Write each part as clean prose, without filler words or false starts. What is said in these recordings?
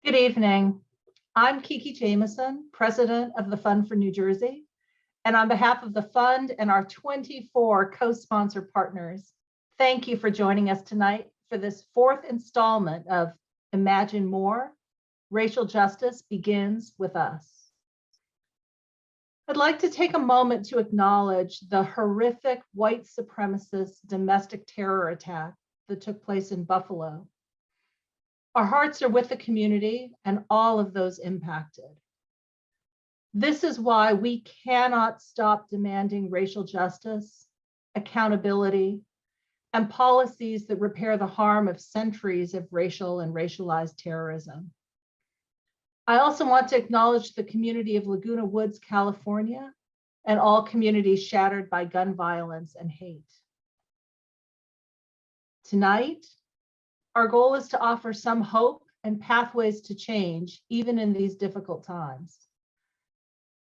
Good evening. I'm Kiki Jameson, president of the Fund for New Jersey. And on behalf of the fund and our 24 co-sponsor partners, thank you for joining us tonight for this fourth installment of Imagine More, Racial Justice Begins with Us. I'd like to take a moment to acknowledge the horrific white supremacist domestic terror attack that took place in Buffalo. Our hearts are with the community and all of those impacted. This is why we cannot stop demanding racial justice, accountability, and policies that repair the harm of centuries of racial and racialized terrorism. I also want to acknowledge the community of Laguna Woods, California, and all communities shattered by gun violence and hate. Tonight, our goal is to offer some hope and pathways to change, even in these difficult times.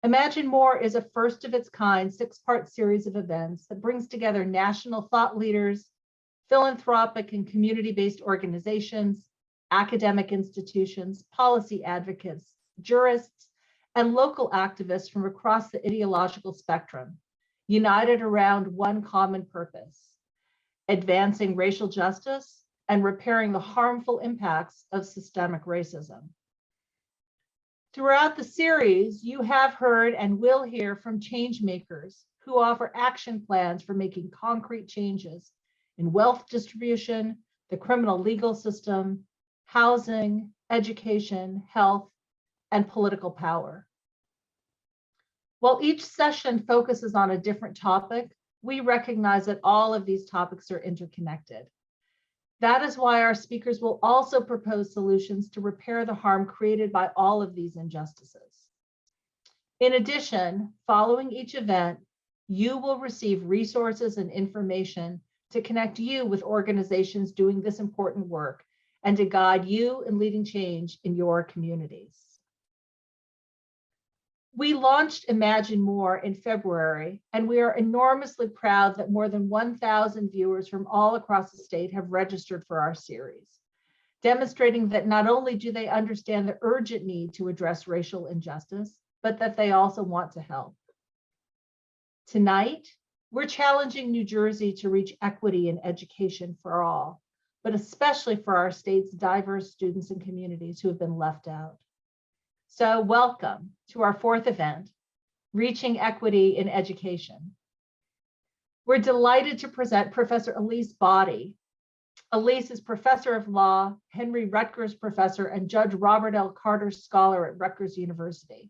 Imagine More is a first of its kind 6-part series of events that brings together national thought leaders, philanthropic and community-based organizations, academic institutions, policy advocates, jurists, and local activists from across the ideological spectrum, united around one common purpose: advancing racial justice and repairing the harmful impacts of systemic racism. Throughout the series, you have heard and will hear from change makers who offer action plans for making concrete changes in wealth distribution, the criminal legal system, housing, education, health, and political power. While each session focuses on a different topic, we recognize that all of these topics are interconnected. That is why our speakers will also propose solutions to repair the harm created by all of these injustices. In addition, following each event, you will receive resources and information to connect you with organizations doing this important work and to guide you in leading change in your communities. We launched Imagine More in February, and we are enormously proud that more than 1,000 viewers from all across the state have registered for our series, demonstrating that not only do they understand the urgent need to address racial injustice, but that they also want to help. Tonight, we're challenging New Jersey to reach equity in education for all, but especially for our state's diverse students and communities who have been left out. So welcome to our fourth event, Reaching Equity in Education. We're delighted to present Professor Elise Boddy. Elise is Professor of Law, Henry Rutgers Professor, and Judge Robert L. Carter Scholar at Rutgers University.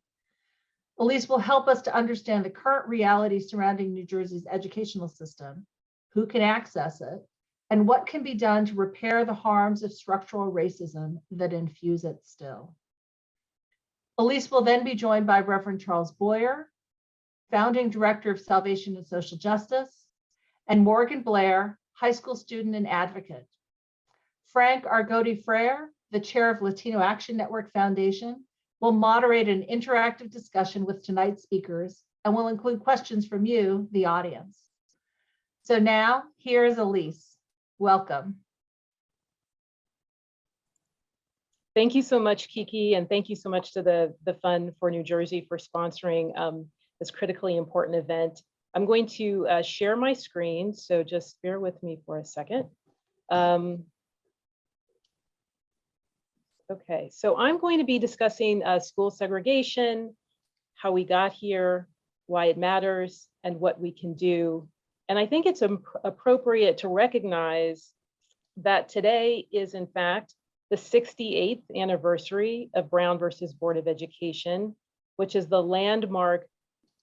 Elise will help us to understand the current reality surrounding New Jersey's educational system, who can access it, and what can be done to repair the harms of structural racism that infuse it still. Elise will then be joined by Reverend Charles Blair, founding director of Salvation and Social Justice, and Morgan Blair, high school student and advocate. Frank Argoti Frere, the chair of Latino Action Network Foundation, will moderate an interactive discussion with tonight's speakers and will include questions from you, the audience. So now, here is Elise. Welcome. Thank you so much, Kiki, and thank you so much to the Fund for New Jersey for sponsoring this critically important event. I'm going to share my screen, so just bear with me for a second. Okay, so I'm going to be discussing school segregation, how we got here, why it matters, and what we can do. And I think it's appropriate to recognize that today is, in fact, the 68th anniversary of Brown versus Board of Education, which is the landmark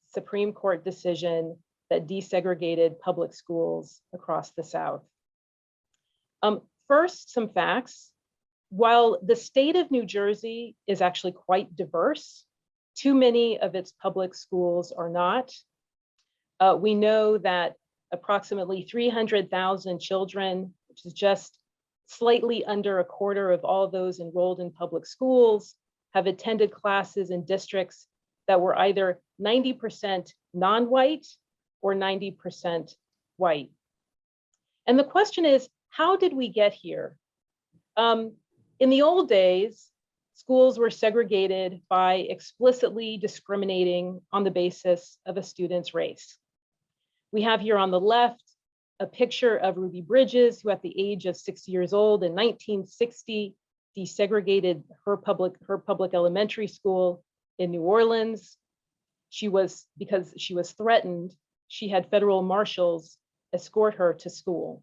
Supreme Court decision that desegregated public schools across the South. First, some facts. While the state of New Jersey is actually quite diverse, too many of its public schools are not. We know that approximately 300,000 children, which is just slightly under a quarter of all those enrolled in public schools, have attended classes in districts that were either 90% non-white or 90% white. And the question is, how did we get here? In the old days, schools were segregated by explicitly discriminating on the basis of a student's race. We have here on the left a picture of Ruby Bridges, who at the age of 6 years old in 1960 desegregated her public elementary school in New Orleans. Because she was threatened, she had federal marshals escort her to school.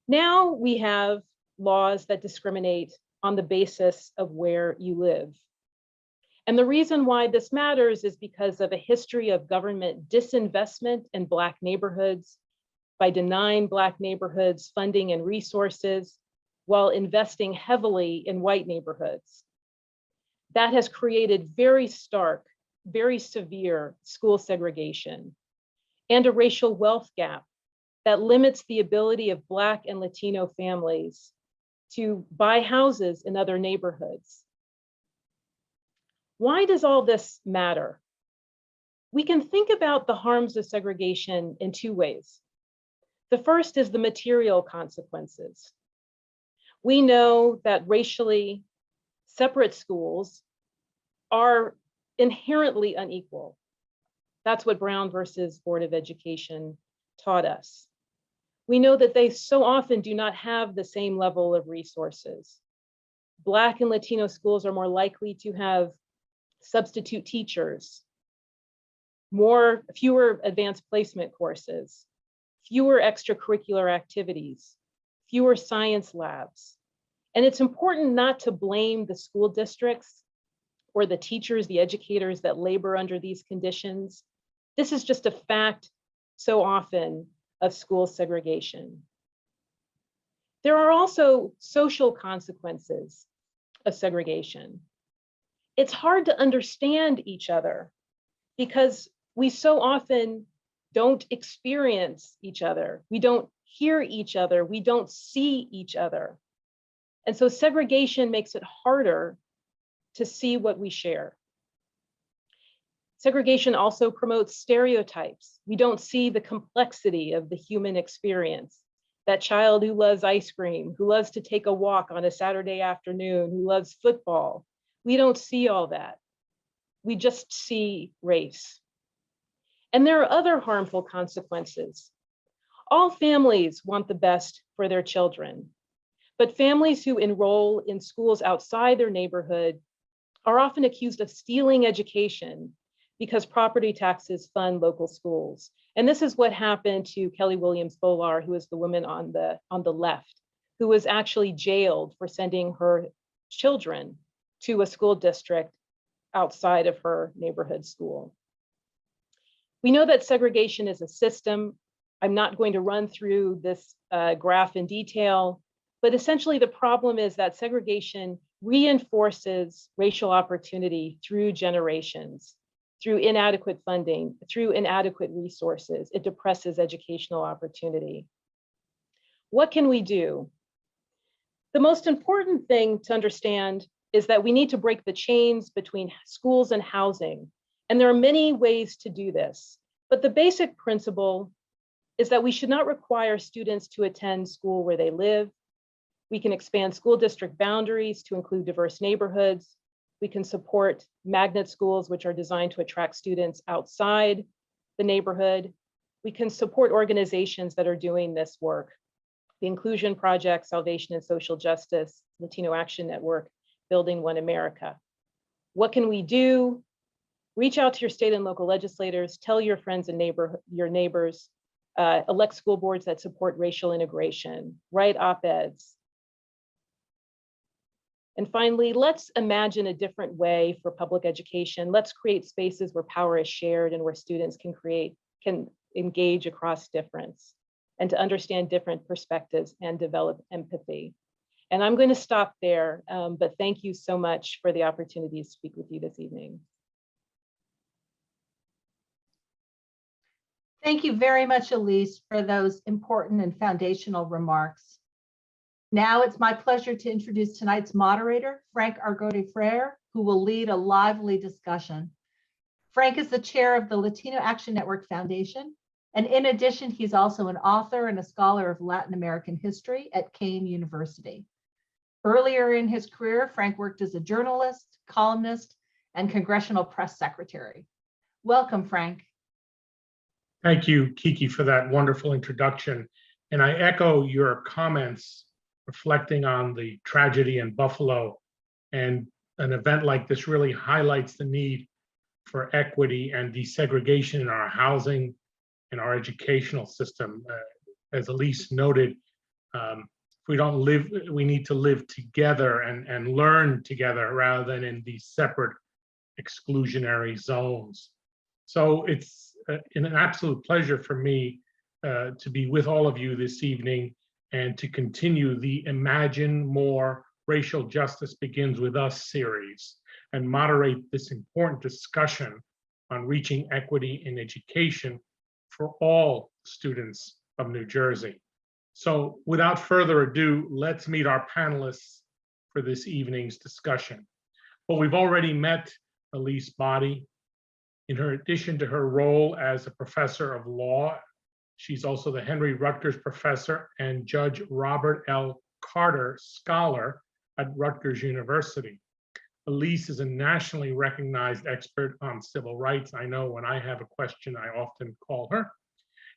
Now we have laws that discriminate on the basis of where you live. And the reason why this matters is because of a history of government disinvestment in Black neighborhoods by denying Black neighborhoods funding and resources while investing heavily in white neighborhoods. That has created very stark, very severe school segregation and a racial wealth gap that limits the ability of Black and Latino families to buy houses in other neighborhoods. Why does all this matter? We can think about the harms of segregation in two ways. The first is the material consequences. We know that racially separate schools are inherently unequal. That's what Brown versus Board of Education taught us. We know that they so often do not have the same level of resources. Black and Latino schools are more likely to have substitute teachers, fewer advanced placement courses, fewer extracurricular activities, fewer science labs. And it's important not to blame the school districts or the teachers, the educators that labor under these conditions. This is just a fact so often of school segregation. There are also social consequences of segregation. It's hard to understand each other because we so often don't experience each other. We don't hear each other. We don't see each other. And so segregation makes it harder to see what we share. Segregation also promotes stereotypes. We don't see the complexity of the human experience. That child who loves ice cream, who loves to take a walk on a Saturday afternoon, who loves football. We don't see all that. We just see race. And there are other harmful consequences. All families want the best for their children, but families who enroll in schools outside their neighborhood are often accused of stealing education because property taxes fund local schools. And this is what happened to Kelly Williams Bolar, who is the woman on the left, who was actually jailed for sending her children to a school district outside of her neighborhood school. We know that segregation is a system. I'm not going to run through this graph in detail, but essentially the problem is that segregation reinforces racial opportunity through generations, through inadequate funding, through inadequate resources. It depresses educational opportunity. What can we do? The most important thing to understand is that we need to break the chains between schools and housing. And there are many ways to do this, but the basic principle is that we should not require students to attend school where they live. We can expand school district boundaries to include diverse neighborhoods. We can support magnet schools, which are designed to attract students outside the neighborhood. We can support organizations that are doing this work. The Inclusion Project, Salvation and Social Justice, Latino Action Network, Building One America. What can we do? Reach out to your state and local legislators, tell your friends and your neighbors, elect school boards that support racial integration, write op-eds. And finally, let's imagine a different way for public education. Let's create spaces where power is shared and where students can engage across difference and to understand different perspectives and develop empathy. And I'm going to stop there, but thank you so much for the opportunity to speak with you this evening. Thank you very much, Elise, for those important and foundational remarks. Now it's my pleasure to introduce tonight's moderator, Frank Argote-Frere, who will lead a lively discussion. Frank is the chair of the Latino Action Network Foundation, and in addition, he's also an author and a scholar of Latin American history at Kean University. Earlier in his career, Frank worked as a journalist, columnist, and congressional press secretary. Welcome, Frank. Thank you, Kiki, for that wonderful introduction. And I echo your comments reflecting on the tragedy in Buffalo. And an event like this really highlights the need for equity and desegregation in our housing and our educational system. As Elise noted, if we don't live, we need to live together and learn together rather than in these separate exclusionary zones. So it's an absolute pleasure for me to be with all of you this evening and to continue the Imagine More Racial Justice Begins With Us series and moderate this important discussion on reaching equity in education for all students of New Jersey. So without further ado, let's meet our panelists for this evening's discussion. Well, we've already met Elise Body. In her addition to her role as a professor of law, she's also the Henry Rutgers Professor and Judge Robert L. Carter Scholar at Rutgers University. Elise is a nationally recognized expert on civil rights. I know when I have a question, I often call her.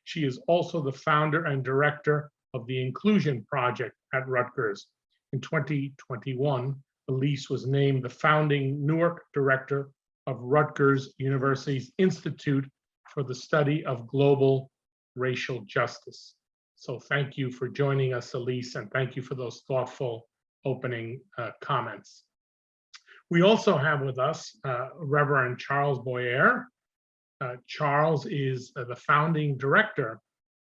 She is also the founder and director of the Inclusion Project at Rutgers. In 2021, Elise was named the founding Newark director of Rutgers University's Institute for the Study of Global Racial Justice. So thank you for joining us, Elise, and thank you for those thoughtful opening comments. We also have with us Reverend Charles Boyer. Charles is the founding director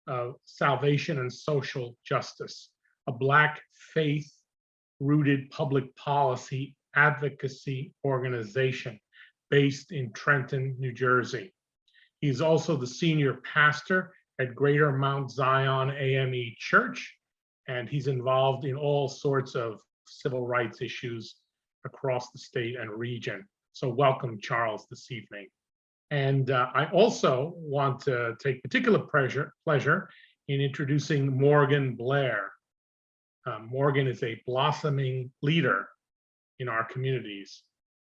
of Salvation and Social Justice, a Black faith-rooted public policy advocacy organization based in Trenton, New Jersey. He's also the senior pastor at Greater Mount Zion AME Church, and he's involved in all sorts of civil rights issues across the state and region. So welcome, Charles, this evening. And I also want to take particular pleasure in introducing Morgan Blair. Morgan is a blossoming leader in our communities.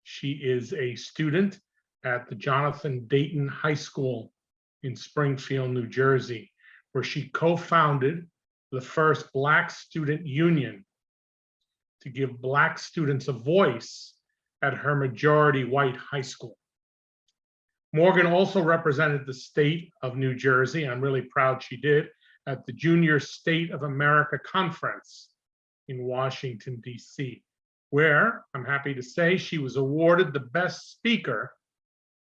She is a student at the Jonathan Dayton High School in Springfield, New Jersey, where she co-founded the first Black student union to give Black students a voice at her majority white high school. Morgan also represented the state of New Jersey, I'm really proud she did, at the Junior State of America Conference in Washington, D.C., where I'm happy to say she was awarded the best speaker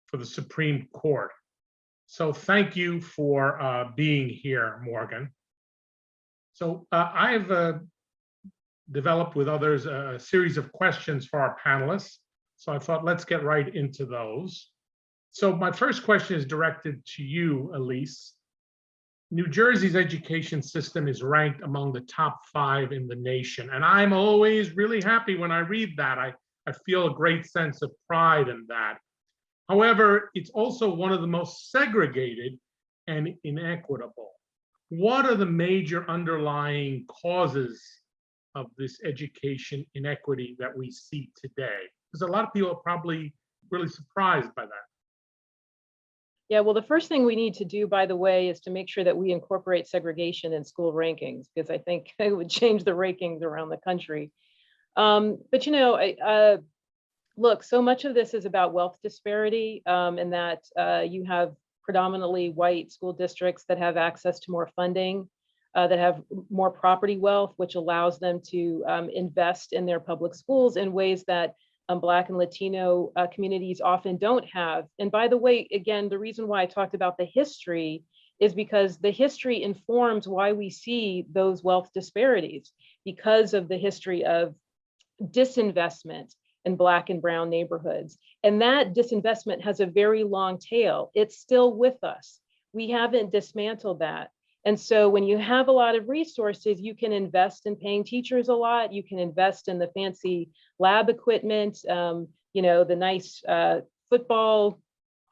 for the Supreme Court. So thank you for being here, Morgan. So I've developed with others a series of questions for our panelists. So I thought, let's get right into those. So my first question is directed to you, Elise. New Jersey's education system is ranked among the top 5 in the nation. And I'm always really happy when I read that. I feel a great sense of pride in that. However, it's also one of the most segregated and inequitable. What are the major underlying causes of this education inequity that we see today? Because a lot of people are probably really surprised by that. Yeah, well, the first thing we need to do, by the way, is to make sure that we incorporate segregation in school rankings, because I think it would change the rankings around the country. But you know, look, so much of this is about wealth disparity, and that you have predominantly white school districts that have access to more funding, that have more property wealth, which allows them to invest in their public schools in ways that Black and Latino communities often don't have. And by the way, again, the reason why I talked about the history is because the history informs why we see those wealth disparities, because of the history of disinvestment in Black and brown neighborhoods. And that disinvestment has a very long tail. It's still with us. We haven't dismantled that. And so when you have a lot of resources, you can invest in paying teachers a lot. You can invest in the fancy lab equipment, you know, the nice football.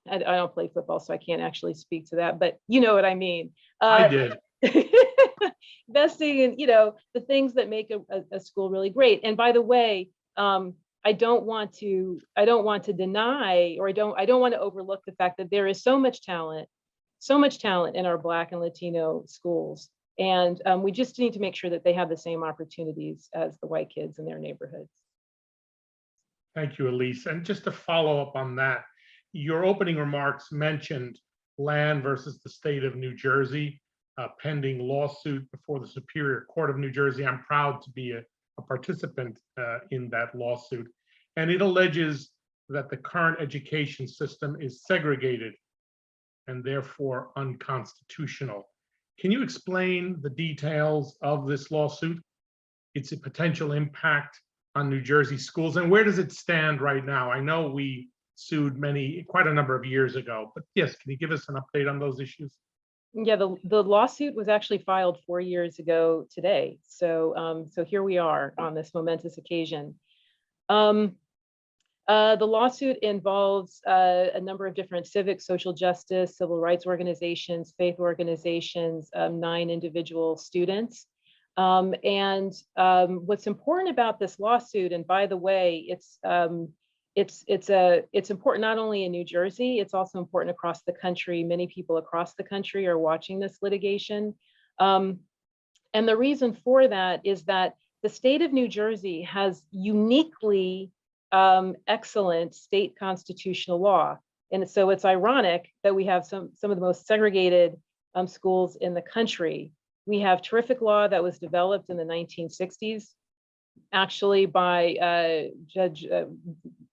I don't play football, so I can't actually speak to that, but you know what I mean. I did. investing in, the things that make a school really great. And by the way, I don't want to deny, or I don't want to overlook the fact that there is so much talent in our Black and Latino schools. And we just need to make sure that they have the same opportunities as the white kids in their neighborhoods. Thank you, Elise. And just to follow up on that, your opening remarks mentioned Land versus the state of New Jersey, a pending lawsuit before the Superior Court of New Jersey. I'm proud to be a participant in that lawsuit. And it alleges that the current education system is segregated and therefore unconstitutional. Can you explain the details of this lawsuit, its potential impact on New Jersey schools, and where does it stand right now? I know we sued quite a number of years ago, but yes, can you give us an update on those issues? Yeah, the lawsuit was actually filed 4 years ago today. So here we are on this momentous occasion. The lawsuit involves a number of different civic, social justice, civil rights organizations, faith organizations, 9 individual students. What's important about this lawsuit, and by the way, it's important not only in New Jersey, it's also important across the country. Many people across the country are watching this litigation. And the reason for that is that the state of New Jersey has uniquely excellent state constitutional law. And so it's ironic that we have some of the most segregated schools in the country. We have terrific law that was developed in the 1960s, actually by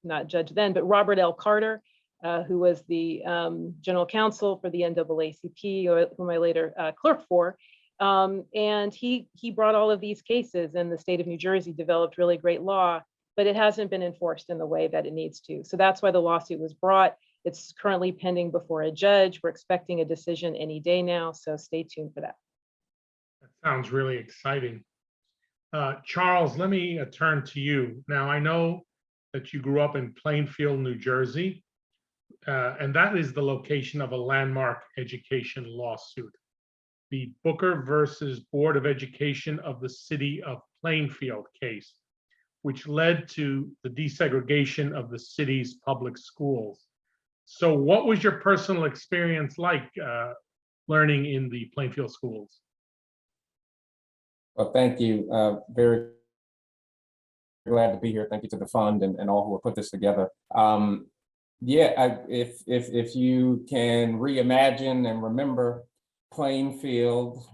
not judge then, but Robert L. Carter, who was the general counsel for the NAACP, whom I later clerked for. And he brought all of these cases, and the state of New Jersey developed really great law, but it hasn't been enforced in the way that it needs to. So that's why the lawsuit was brought. It's currently pending before a judge. We're expecting a decision any day now, so stay tuned for that. That sounds really exciting. Charles, let me turn to you. Now, I know that you grew up in Plainfield, New Jersey, and that is the location of a landmark education lawsuit, the Booker versus Board of Education of the City of Plainfield case, which led to the desegregation of the city's public schools. So what was your personal experience like learning in the Plainfield schools? Well, thank you. Very glad to be here. Thank you to the fund and all who have put this together. If you can reimagine and remember Plainfield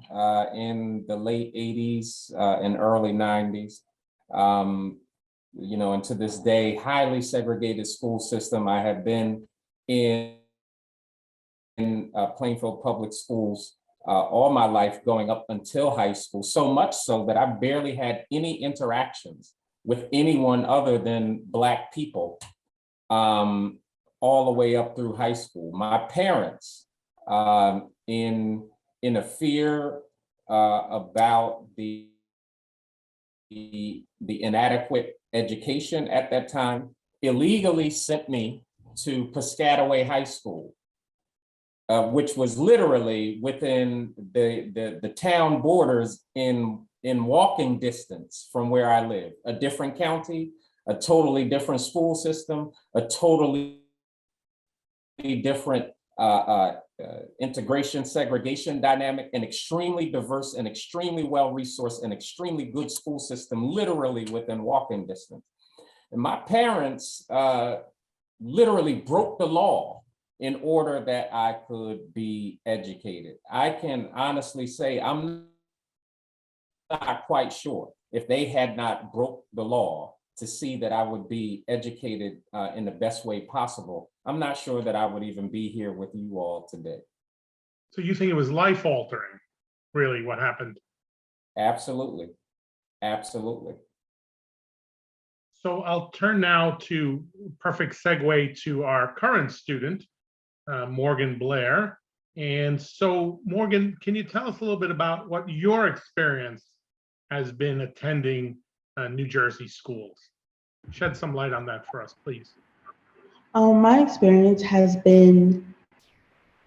in the late 80s and early 90s, and to this day, highly segregated school system. I have been in Plainfield public schools all my life going up until high school, so much so that I barely had any interactions with anyone other than Black people all the way up through high school. My parents, in a fear about the inadequate education at that time, illegally sent me to Piscataway High School, which was literally within the town borders in walking distance from where I live. A different county, a totally different school system, a totally different integration, segregation dynamic, an extremely diverse and extremely well-resourced and extremely good school system, literally within walking distance. And my parents literally broke the law in order that I could be educated. I can honestly say I'm not quite sure if they had not broke the law to see that I would be educated in the best way possible, I'm not sure that I would even be here with you all today. So you think it was life-altering, really, what happened? Absolutely, absolutely. So I'll turn now to perfect segue to our current student, Morgan Blair. And so Morgan, can you tell us a little bit about what your experience has been attending New Jersey schools? Shed some light on that for us, please. My experience has been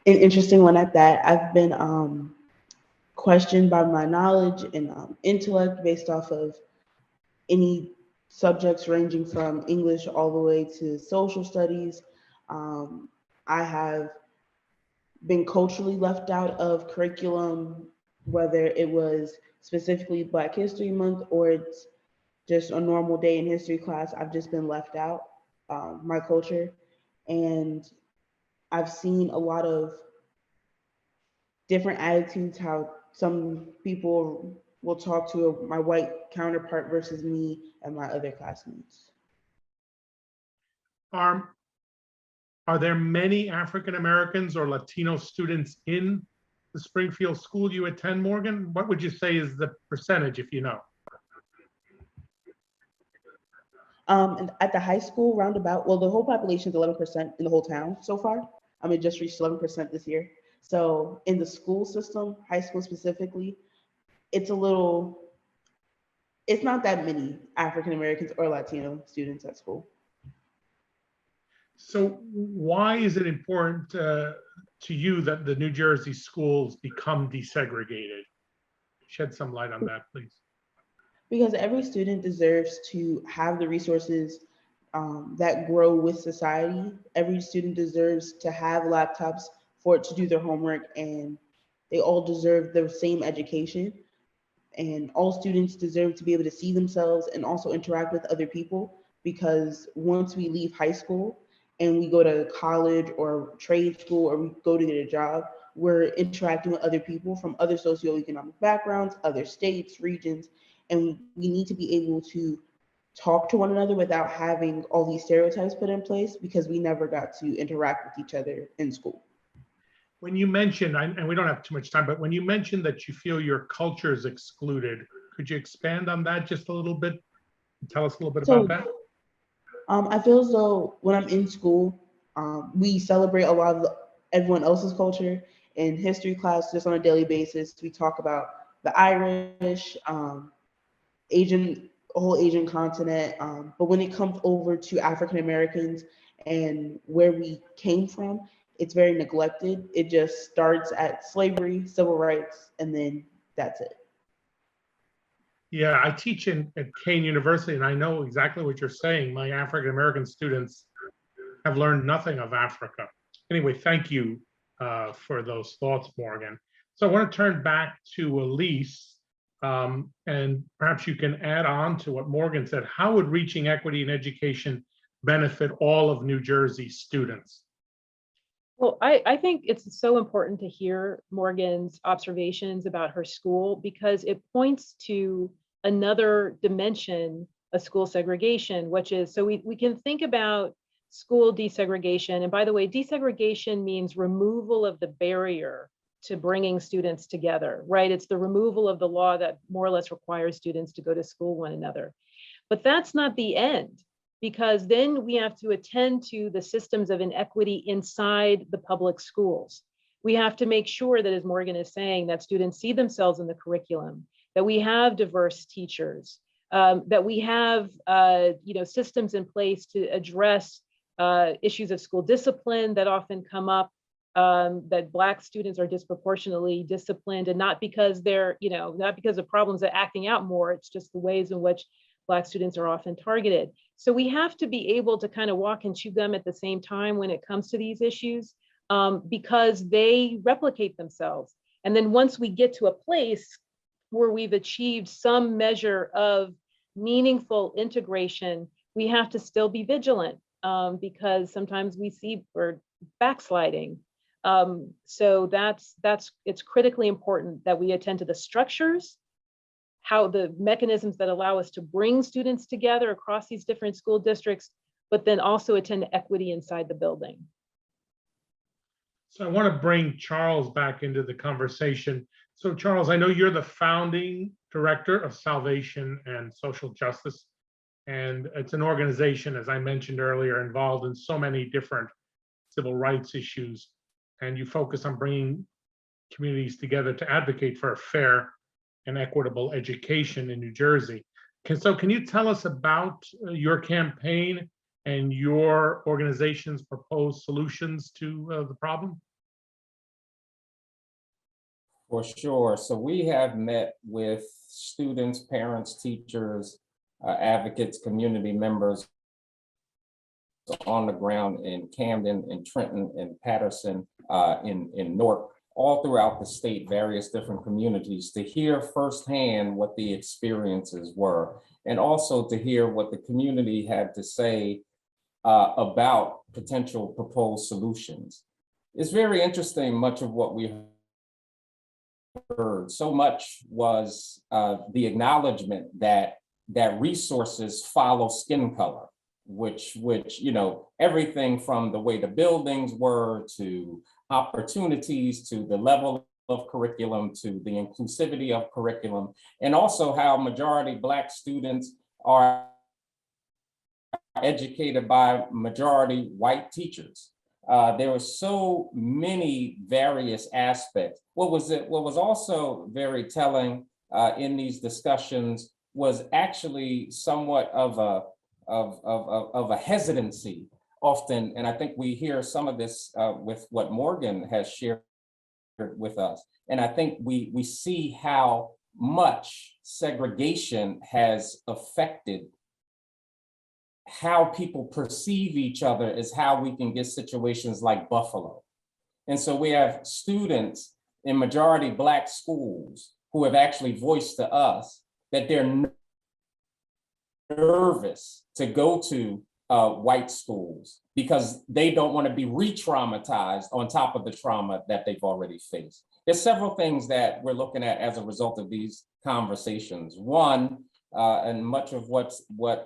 an interesting one at that. I've been questioned by my knowledge and intellect based off of any subjects ranging from English all the way to social studies. I have been culturally left out of curriculum, whether it was specifically Black History Month or it's just a normal day in history class. I've just been left out, my culture. And I've seen a lot of different attitudes, how some people will talk to my white counterpart versus me and my other classmates. Are there many African Americans or Latino students in the Springfield school you attend, Morgan? What would you say is the percentage, if you know? And at the high school roundabout, well, the whole population is 11% in the whole town so far. It just reached 11% this year. So in the school system, high school specifically, it's not that many African Americans or Latino students at school. So why is it important to you that the New Jersey schools become desegregated? Shed some light on that, please. Because every student deserves to have the resources that grow with society. Every student deserves to have laptops for it to do their homework, and they all deserve the same education. And all students deserve to be able to see themselves and also interact with other people, because once we leave high school and we go to college or trade school or we go to get a job, we're interacting with other people from other socioeconomic backgrounds, other states, regions, and we need to be able to talk to one another without having all these stereotypes put in place, because we never got to interact with each other in school. When you mentioned, and we don't have too much time, but when you mentioned that you feel your culture is excluded, could you expand on that just a little bit? Tell us a little bit about that. I feel as though when I'm in school, we celebrate a lot of everyone else's culture. In history class, just on a daily basis, we talk about the Irish, Asian, whole Asian continent. But when it comes over to African Americans and where we came from, it's very neglected. It just starts at slavery, civil rights, and then that's it. Yeah, I teach at Kane University, and I know exactly what you're saying. My African American students have learned nothing of Africa. Anyway, thank you for those thoughts, Morgan. So I want to turn back to Elise, and perhaps you can add on to what Morgan said. How would reaching equity in education benefit all of New Jersey students? Well, I think it's so important to hear Morgan's observations about her school, because it points to another dimension of school segregation, which is, so we can think about school desegregation. And by the way, desegregation means removal of the barrier to bringing students together, right? It's the removal of the law that more or less requires students to go to school one another. But that's not the end, because then we have to attend to the systems of inequity inside the public schools. We have to make sure that, as Morgan is saying, that students see themselves in the curriculum, that we have diverse teachers, that we have systems in place to address issues of school discipline that often come up, that Black students are disproportionately disciplined, and not because they're, not because of problems that acting out more, it's just the ways in which Black students are often targeted. So we have to be able to kind of walk and chew gum at the same time when it comes to these issues, because they replicate themselves. And then once we get to a place where we've achieved some measure of meaningful integration, we have to still be vigilant, because sometimes we see we're backsliding. So it's critically important that we attend to the structures, how the mechanisms that allow us to bring students together across these different school districts, but then also attend to equity inside the building. So I want to bring Charles back into the conversation. So Charles, I know you're the founding director of Salvation and Social Justice, and it's an organization, as I mentioned earlier, involved in so many different civil rights issues, and you focus on bringing communities together to advocate for a fair and equitable education in New Jersey. Can you tell us about your campaign and your organization's proposed solutions to the problem? For sure. So we have met with students, parents, teachers, advocates, community members on the ground in Camden, in Trenton, in Patterson, in Newark, all throughout the state, various different communities, to hear firsthand what the experiences were, and also to hear what the community had to say about potential proposed solutions. It's very interesting, much of what we heard, so much was the acknowledgement that resources follow skin color, which you know, everything from the way the buildings were, to opportunities, to the level of curriculum, to the inclusivity of curriculum, and also how majority Black students are educated by majority white teachers. There were so many various aspects. What was also very telling in these discussions was actually somewhat of a hesitancy often, and I think we hear some of this with what Morgan has shared with us. And I think we see how much segregation has affected how people perceive each other, is how we can get situations like Buffalo. And so we have students in majority Black schools who have actually voiced to us that they're nervous to go to white schools because they don't want to be re-traumatized on top of the trauma that they've already faced. There's several things that we're looking at as a result of these conversations. One, and much of what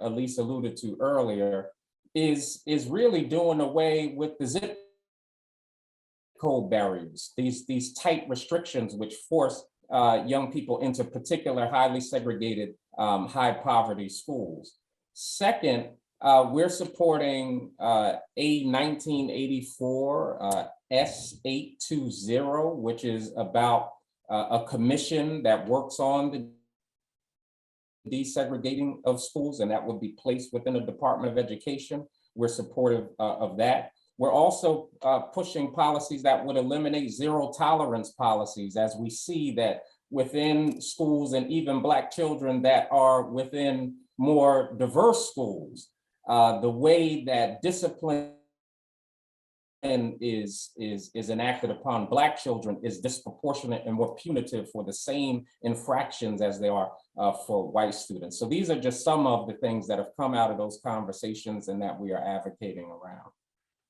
Elise alluded to earlier, is really doing away with the zip code barriers, these tight restrictions which force young people into particular highly segregated, high poverty schools. Second, we're supporting A 1984 S820, which is about a commission that works on the desegregating of schools, and that would be placed within the Department of Education. We're supportive of that. We're also pushing policies that would eliminate zero tolerance policies, as we see that within schools, and even Black children that are within more diverse schools, the way that discipline is enacted upon Black children is disproportionate and more punitive for the same infractions as they are for white students. So these are just some of the things that have come out of those conversations and that we are advocating around.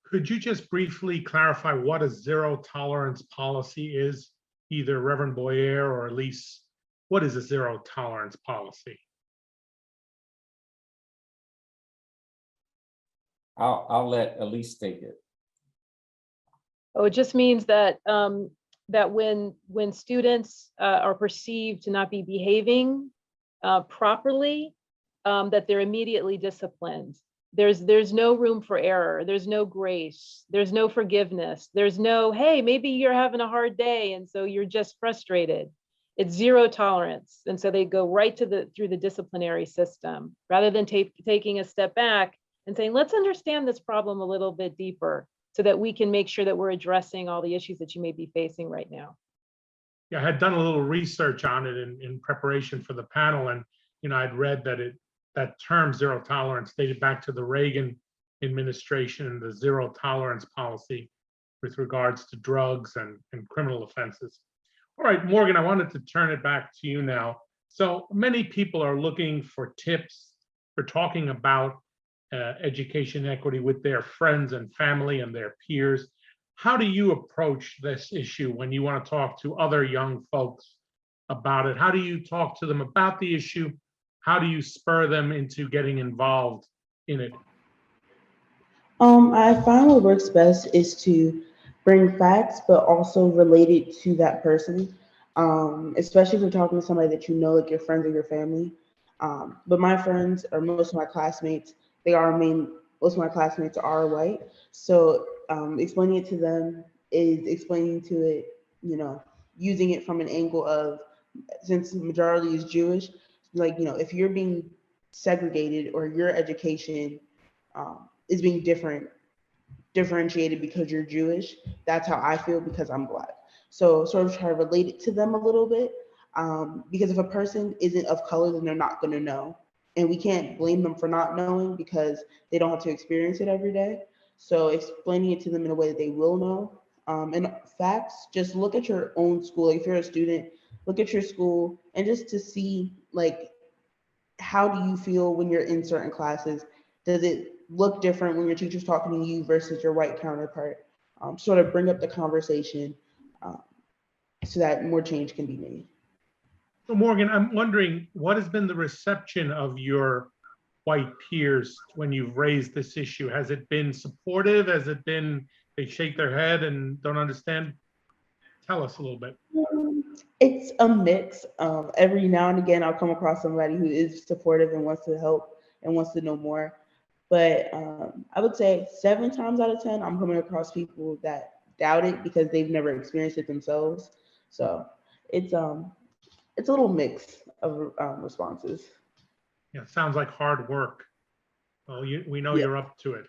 Could you just briefly clarify what a zero tolerance policy is? Either Reverend Blair or Elise, what is a zero tolerance policy? I'll let Elise take it. Oh, it just means that that when students are perceived to not be behaving properly, that they're immediately disciplined. There's no room for error. There's no grace. There's no forgiveness. There's no, hey, maybe you're having a hard day and so you're just frustrated. It's zero tolerance. And so they go right to through the disciplinary system, rather than taking a step back and saying, let's understand this problem a little bit deeper, so that we can make sure that we're addressing all the issues that you may be facing right now. Yeah, I had done a little research on it in preparation for the panel, and I'd read that term zero tolerance dated back to the Reagan administration and the zero tolerance policy with regards to drugs and criminal offenses. All right, Morgan, I wanted to turn it back to you now. So many people are looking for tips for talking about education equity with their friends and family and their peers. How do you approach this issue when you want to talk to other young folks about it? How do you talk to them about the issue? How do you spur them into getting involved in it? I find what works best is to bring facts, but also relate it to that person. Especially if you're talking to somebody that you know, like your friends or your family. But my friends, or most of my classmates, most of my classmates are white. So explaining it to them is explaining to it, using it from an angle of, since the majority is Jewish, like, if you're being segregated or your education is being differentiated because you're Jewish, that's how I feel because I'm Black. So sort of try to relate it to them a little bit. Because if a person isn't of color, then they're not going to know. And we can't blame them for not knowing because they don't have to experience it every day. So explaining it to them in a way that they will know. And facts, just look at your own school. Like if you're a student, look at your school and just to see like, how do you feel when you're in certain classes? Does it look different when your teacher's talking to you versus your white counterpart? Sort of bring up the conversation so that more change can be made. So Morgan, I'm wondering, what has been the reception of your white peers when you've raised this issue? Has it been supportive? Has it been they shake their head and don't understand? Tell us a little bit. It's a mix. Every now and again, I'll come across somebody who is supportive and wants to help and wants to know more. But I would say 7 times out of 10, I'm coming across people that doubt it because they've never experienced it themselves. So it's a little mix of responses. Yeah, it sounds like hard work. Well, we know Yeah. you're up to it.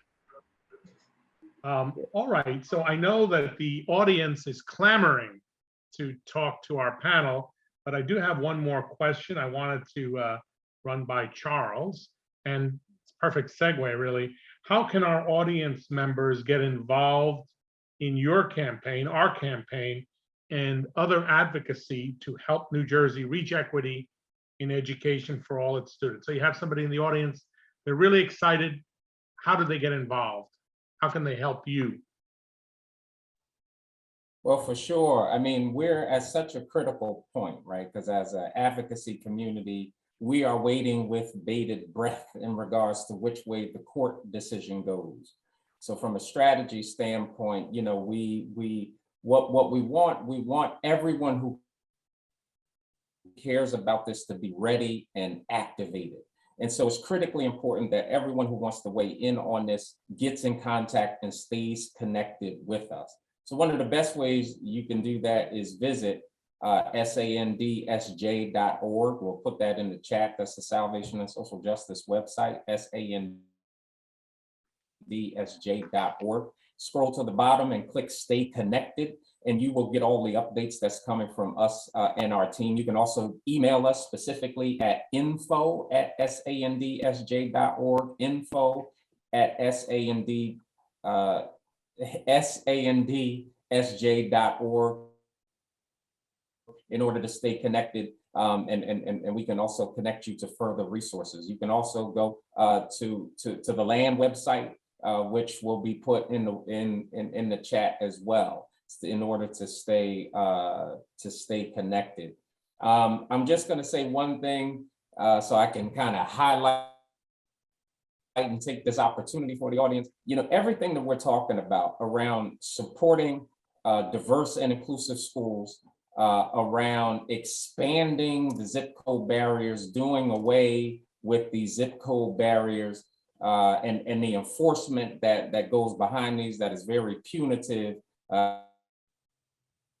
All right, so I know that the audience is clamoring to talk to our panel, but I do have one more question I wanted to run by Charles, and it's a perfect segue, really. How can our audience members get involved in your campaign, our campaign, and other advocacy to help New Jersey reach equity in education for all its students? So you have somebody in the audience, they're really excited. How do they get involved? How can they help you? Well, for sure. I mean, we're at such a critical point, right? Because as an advocacy community, we are waiting with bated breath in regards to which way the court decision goes. So from a strategy standpoint, you know, what we want everyone who cares about this to be ready and activated. And so it's critically important that everyone who wants to weigh in on this gets in contact and stays connected with us. So one of the best ways you can do that is visit sandsj.org. We'll put that in the chat. That's the Salvation and Social Justice website, sandsj.org. Scroll to the bottom and click Stay Connected, and you will get all the updates that's coming from us and our team. You can also email us specifically at info@sandsj.org, info@sandsj.org in order to stay connected. And we can also connect you to further resources. You can also go to the land website, which will be put in the chat as well, in order to stay connected. I'm just going to say one thing so I can kind of highlight and take this opportunity for the audience. You know, everything that we're talking about around supporting diverse and inclusive schools, around expanding the zip code barriers, doing away with the zip code barriers, and the enforcement that goes behind these, that is very punitive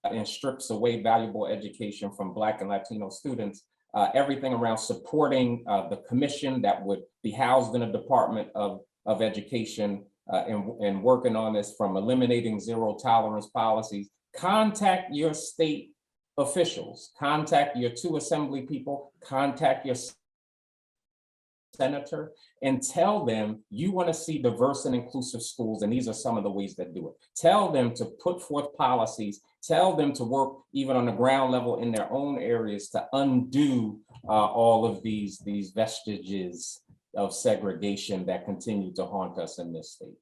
and strips away valuable education from Black and Latino students. Everything around supporting the commission that would be housed in a Department of Education and working on this, from eliminating zero tolerance policies. Contact your state officials, contact your 2 assembly people, contact your senator, and tell them you want to see diverse and inclusive schools, and these are some of the ways that do it. Tell them to put forth policies, tell them to work even on the ground level in their own areas to undo all of these vestiges of segregation that continue to haunt us in this state.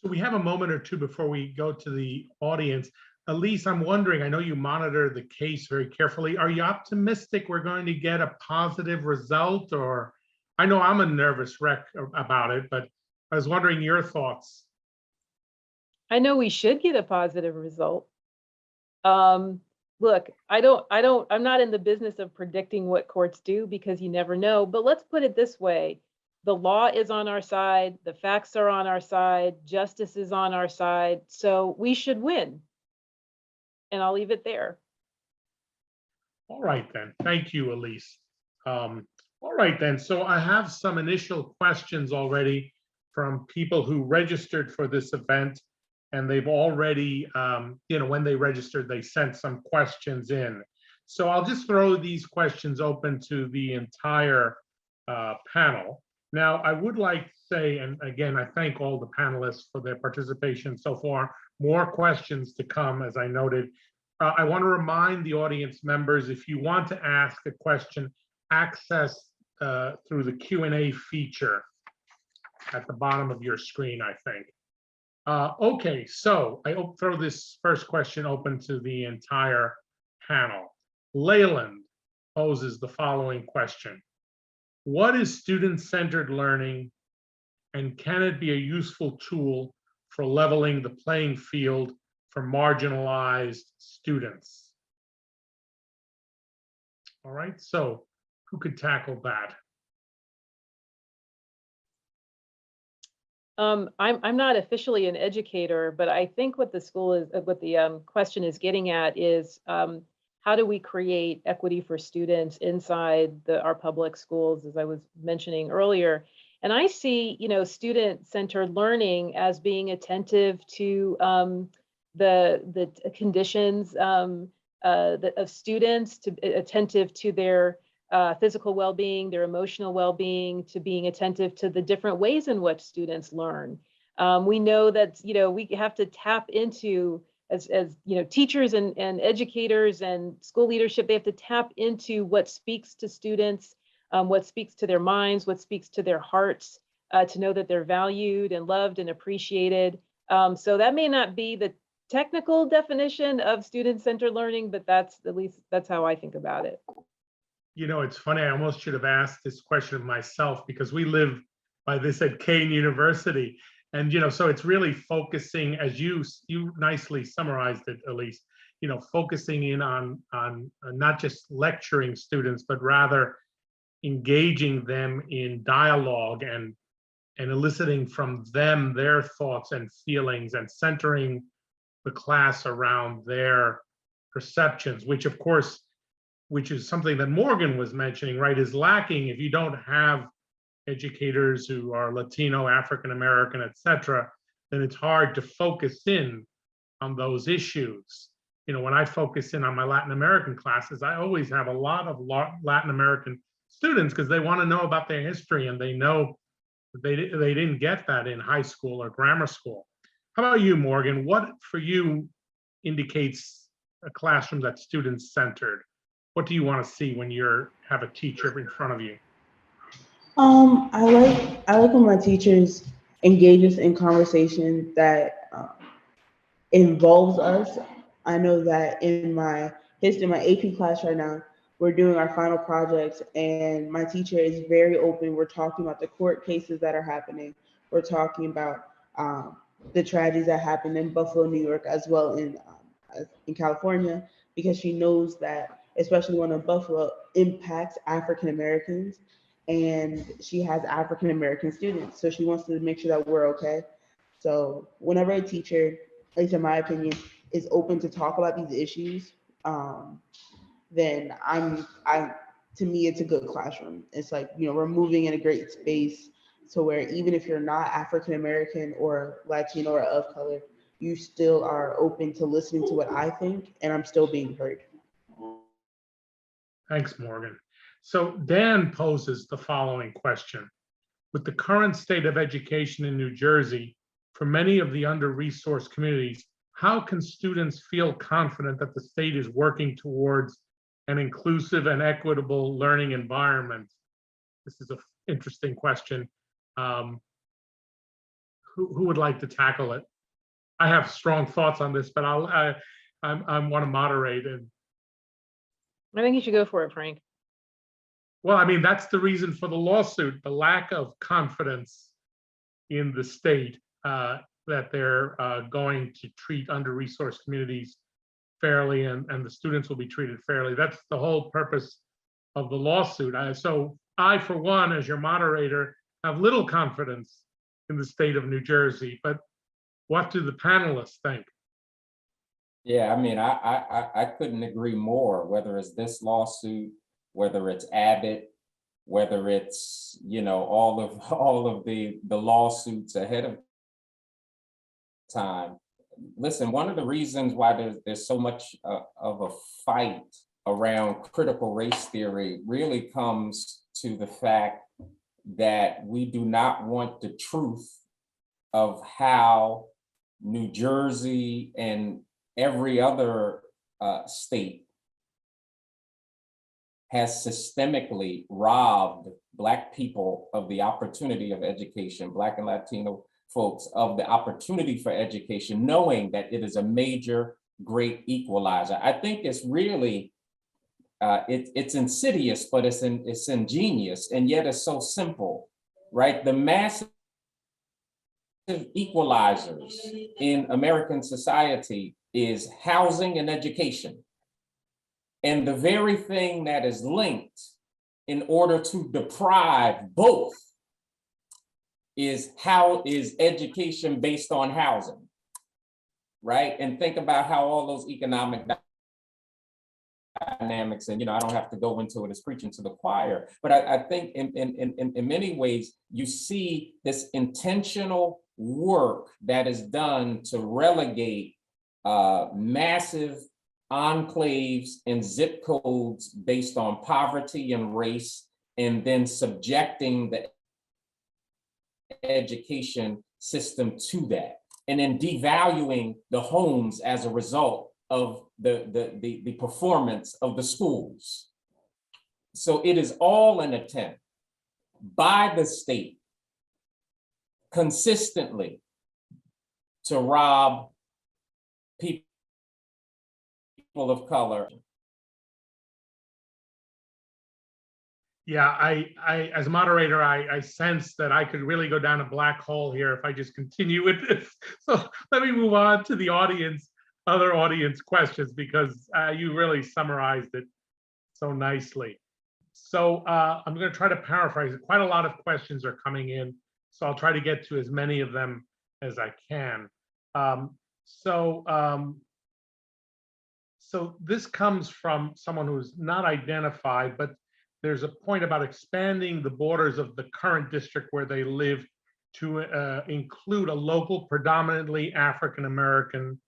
So we have a moment or two before we go to the audience. Elise, I'm wondering, I know you monitor the case very carefully. Are you optimistic we're going to get a positive result? Or I know I'm a nervous wreck about it, but I was wondering your thoughts. I know we should get a positive result. Look, I'm not in the business of predicting what courts do because you never know, but let's put it this way. The law is on our side, the facts are on our side, justice is on our side, so we should win. And I'll leave it there. All right then, thank you, Elise. All right then, so I have some initial questions already from people who registered for this event. and they've already, when they registered, they sent some questions in. So I'll just throw these questions open to the entire panel. Now, I would like to say, and again, I thank all the panelists for their participation so far. More questions to come, as I noted. I want to remind the audience members, if you want to ask a question, access through the Q&A feature at the bottom of your screen, I think. Okay, so I throw this first question open to the entire panel. Leyland poses the following question. What is student-centered learning, and can it be a useful tool for leveling the playing field for marginalized students? All right, so who could tackle that? I'm not officially an educator, but I think what the question is getting at is how do we create equity for students inside our public schools, as I was mentioning earlier. And I see, student-centered learning as being attentive to the conditions of students, attentive to their physical well-being, their emotional well-being, to being attentive to the different ways in which students learn. We know that we have to tap into, as teachers and educators and school leadership, they have to tap into what speaks to students, what speaks to their minds, what speaks to their hearts, to know that they're valued and loved and appreciated. So that may not be the technical definition of student-centered learning, but that's how I think about it. It's funny, I almost should have asked this question of myself, because we live by this at Kane University. And, so it's really focusing, as you nicely summarized it, Elise, focusing in on not just lecturing students, but rather engaging them in dialogue and eliciting from them their thoughts and feelings, and centering the class around their perceptions, which is something that Morgan was mentioning, right, is lacking if you don't have educators who are Latino, African American, et cetera, then it's hard to focus in on those issues. When I focus in on my Latin American classes, I always have a lot of Latin American students, because they want to know about their history, and they know they didn't get that in high school or grammar school. How about you, Morgan? What for you indicates a classroom that's student-centered? What do you want to see when you have a teacher in front of you? I like when my teachers engage us in conversation that involves us. I know that in my AP class right now, we're doing our final projects, and my teacher is very open. We're talking about the court cases that are happening. We're talking about the tragedies that happened in Buffalo, New York, as well in California, because she knows that, especially one in Buffalo, impacts African Americans, and she has African American students. So she wants to make sure that we're okay. So whenever a teacher, at least in my opinion, is open to talk about these issues, then to me, it's a good classroom. It's like, we're moving in a great space to where even if you're not African American or Latino or of color, you still are open to listening to what I think, and I'm still being heard. Thanks, Morgan. So Dan poses the following question. With the current state of education in New Jersey, for many of the under-resourced communities, how can students feel confident that the state is working towards an inclusive and equitable learning environment? This is an interesting question. Who would like to tackle it? I have strong thoughts on this, but I want to moderate. And I think you should go for it, Frank. well, I mean, that's the reason for the lawsuit, the lack of confidence in the state that they're going to treat under-resourced communities fairly, and the students will be treated fairly. That's the whole purpose of the lawsuit. So I, for one, as your moderator, have little confidence in the state of New Jersey, but what do the panelists think? Yeah, I mean, I couldn't agree more, whether it's this lawsuit, whether it's Abbott, whether it's, all of the lawsuits ahead of time. listen, one of the reasons why there's so much of a fight around critical race theory really comes to the fact that we do not want the truth of how New Jersey and every other state has systemically robbed Black people of the opportunity of education, Black and Latino folks of the opportunity for education, knowing that it is a major, great equalizer. I think it's really, it's insidious, but it's ingenious, and yet it's so simple, right? The massive equalizers in American society is housing and education. And the very thing that is linked in order to deprive both is how is education based on housing, right? And think about how all those economic dynamics, and I don't have to go into it as preaching to the choir, but I think in many ways you see this intentional work that is done to relegate massive enclaves and zip codes based on poverty and race, and then subjecting the education system to that, and then devaluing the homes as a result of the performance of the schools. So it is all an attempt by the state consistently to rob people of color. Yeah, I as moderator, I sense that I could really go down a black hole here if I just continue with this. So let me move on to the audience, other audience questions, because you really summarized it so nicely. So I'm going to try to paraphrase it. Quite a lot of questions are coming in, so I'll try to get to as many of them as I can. So this comes from someone who's not identified, but there's a point about expanding the borders of the current district where they live to include a local, predominantly African-American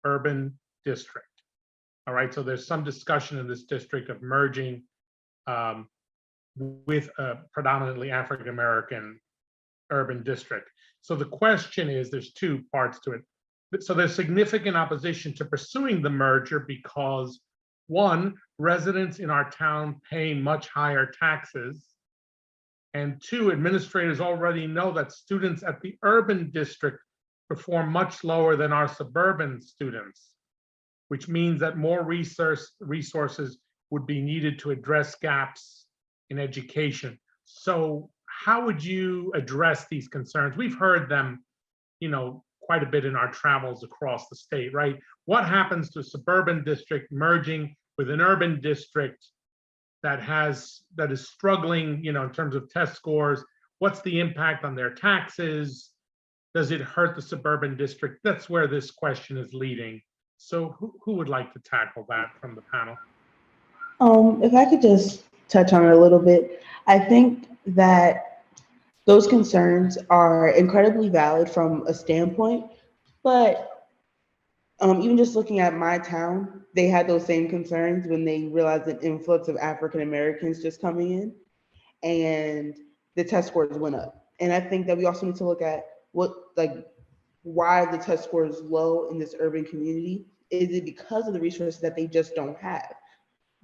urban district. All right, so there's some discussion in this district of merging with a predominantly African-American urban district. So the question is, there's two parts to it. So there's significant opposition to pursuing the merger because, one, residents in our town pay much higher taxes, and two, administrators already know that students at the urban district perform much lower than our suburban students, which means that more resources would be needed to address gaps in education. So how would you address these concerns? We've heard them, quite a bit in our travels across the state, right? What happens to a suburban district merging with an urban district that is struggling, in terms of test scores? What's the impact on their taxes? Does it hurt the suburban district? That's where this question is leading. So who would like to tackle that from the panel? If I could just touch on it a little bit, I think that those concerns are incredibly valid from a standpoint, but even just looking at my town, they had those same concerns when they realized an influx of African Americans just coming in, and the test scores went up. And I think that we also need to look at why the test score is low in this urban community. Is it because of the resources that they just don't have?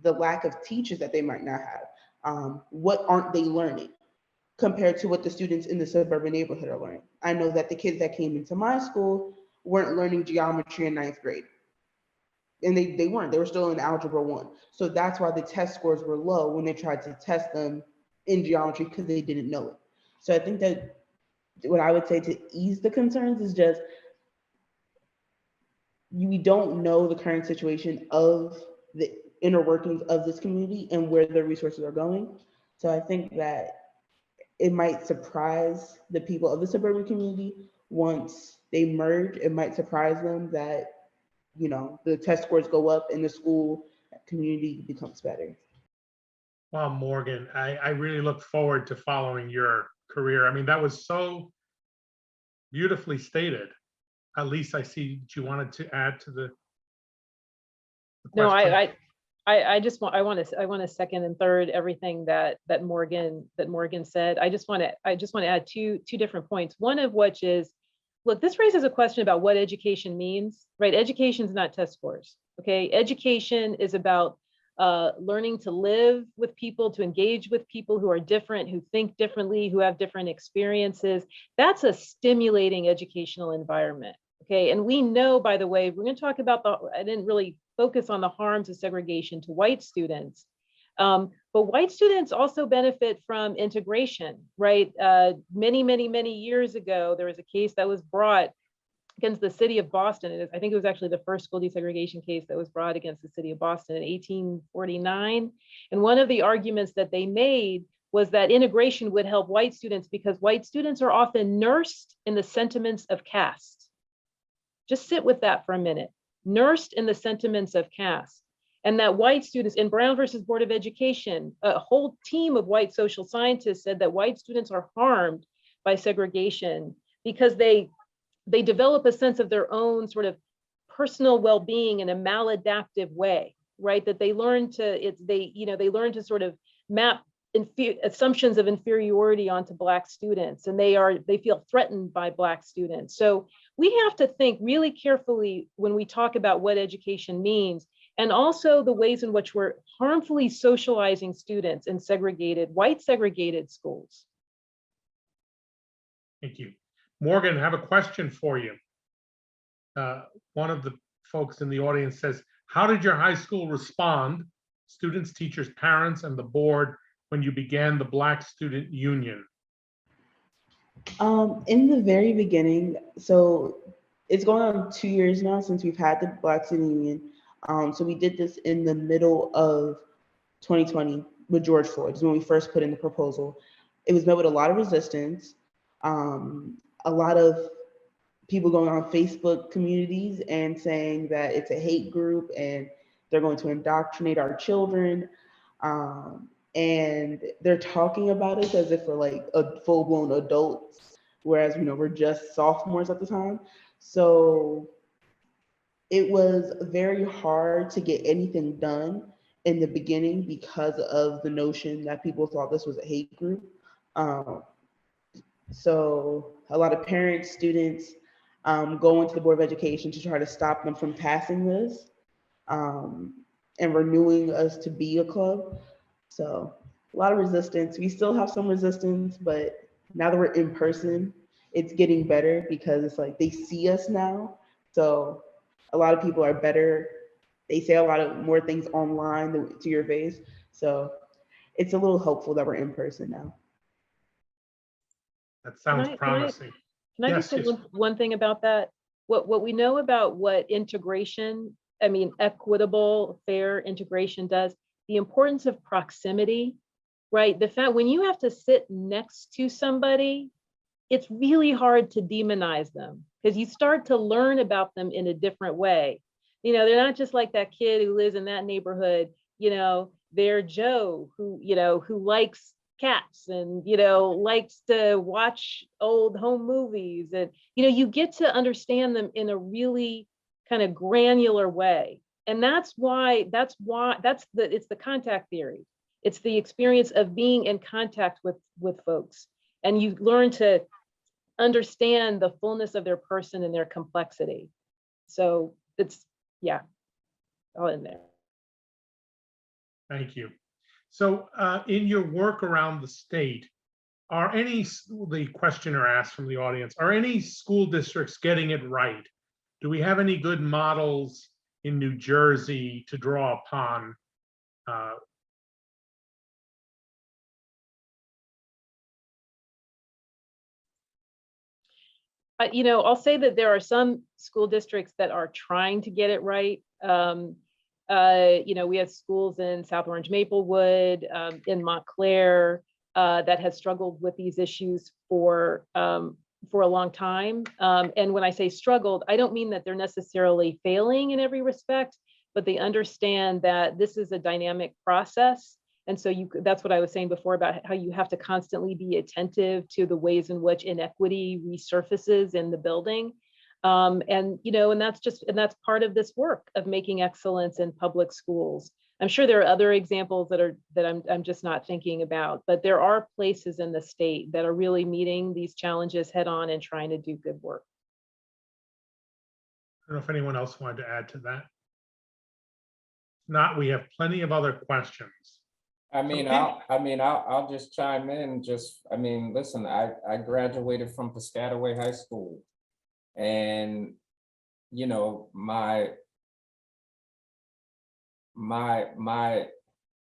The lack of teachers that they might not have? What aren't they learning compared to what the students in the suburban neighborhood are learning? I know that the kids that came into my school weren't learning geometry in 9th grade. And they weren't, they were still in Algebra 1. So that's why the test scores were low when they tried to test them in geometry, because they didn't know it. So I think that what I would say to ease the concerns is just, we don't know the current situation of the inner workings of this community and where the resources are going. So I think that it might surprise the people of the suburban community once they merge. It might surprise them that, the test scores go up and the school community becomes better. Well, Morgan, I really look forward to following your career. I mean, that was so beautifully stated. Elise, I see that you wanted to add to the No, question. I just want, I want to second and third everything that Morgan said. I just want to add two different points. One of which is, look, this raises a question about what education means, right? Education is not test scores, okay? Education is about learning to live with people, to engage with people who are different, who think differently, who have different experiences. That's a stimulating educational environment, okay? And we know, by the way, we're going to talk about I didn't really focus on the harms of segregation to white students. But white students also benefit from integration, right? Many years ago, there was a case that was brought against the city of Boston. I think it was actually the first school desegregation case that was brought against the city of Boston in 1849. And one of the arguments that they made was that integration would help white students because white students are often nursed in the sentiments of caste. Just sit with that for a minute. Nursed in the sentiments of caste. And that white students in Brown versus Board of Education, a whole team of white social scientists said that white students are harmed by segregation because they develop a sense of their own sort of personal well-being in a maladaptive way, right? That they learn to, they learn to sort of map assumptions of inferiority onto Black students, and they feel threatened by Black students. So we have to think really carefully when we talk about what education means, and also the ways in which we're harmfully socializing students in white segregated schools. Thank you. Morgan, I have a question for you. One of the folks in the audience says, how did your high school respond, students, teachers, parents, and the board, when you began the Black Student Union? In the very beginning, so it's going on 2 years now since we've had the Black Student Union. So we did this in the middle of 2020 with George Floyd, is when we first put in the proposal. It was met with a lot of resistance, a lot of people going on Facebook communities and saying that it's a hate group and they're going to indoctrinate our children. And they're talking about us as if we're like a full-blown adults, whereas we're just sophomores at the time. So it was very hard to get anything done in the beginning because of the notion that people thought this was a hate group. So a lot of parents, students go into the Board of Education to try to stop them from passing this and renewing us to be a club. So a lot of resistance. We still have some resistance, but now that we're in person, it's getting better because it's like they see us now. So a lot of people are better. They say a lot of more things online to your face. So it's a little hopeful that we're in person now. That sounds promising. Can I just say one thing about that? What we know about what integration, equitable, fair integration does, the importance of proximity, right? The fact when you have to sit next to somebody, it's really hard to demonize them because you start to learn about them in a different way. They're not just like that kid who lives in that neighborhood, they're Joe who likes cats and likes to watch old home movies, and you get to understand them in a really kind of granular way. And it's the contact theory. It's the experience of being in contact with folks, and you learn to understand the fullness of their person and their complexity. So it's all in there. Thank you. So in your work around the state, the questioner asked from the audience, are any school districts getting it right? Do we have any good models in New Jersey to draw upon? I'll say that there are some school districts that are trying to get it right. We have schools in South Orange, Maplewood, in Montclair that have struggled with these issues for a long time. And when I say struggled, I don't mean that they're necessarily failing in every respect, but they understand that this is a dynamic process. And so that's what I was saying before about how you have to constantly be attentive to the ways in which inequity resurfaces in the building. And that's part of this work of making excellence in public schools. I'm sure there are other examples that I'm just not thinking about, but there are places in the state that are really meeting these challenges head on and trying to do good work. I don't know if anyone else wanted to add to that. If not, we have plenty of other questions. I'll just chime in. Listen, I graduated from Piscataway High School, and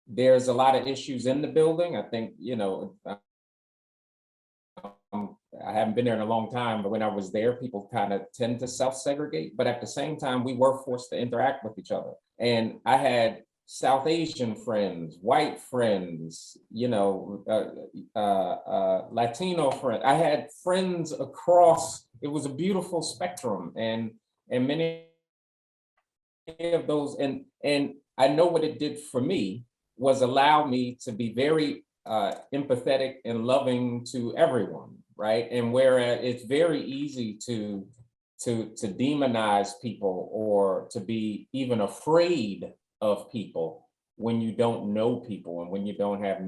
there's a lot of issues in the building. I think, I haven't been there in a long time, but when I was there, people kind of tend to self-segregate. But at the same time, we were forced to interact with each other. And I had South Asian friends, white friends, Latino friends. I had friends across, it was a beautiful spectrum. And many of those, and I know what it did for me was allow me to be very empathetic and loving to everyone, right? And whereas it's very easy to demonize people or to be even afraid of people when you don't know people and when you don't have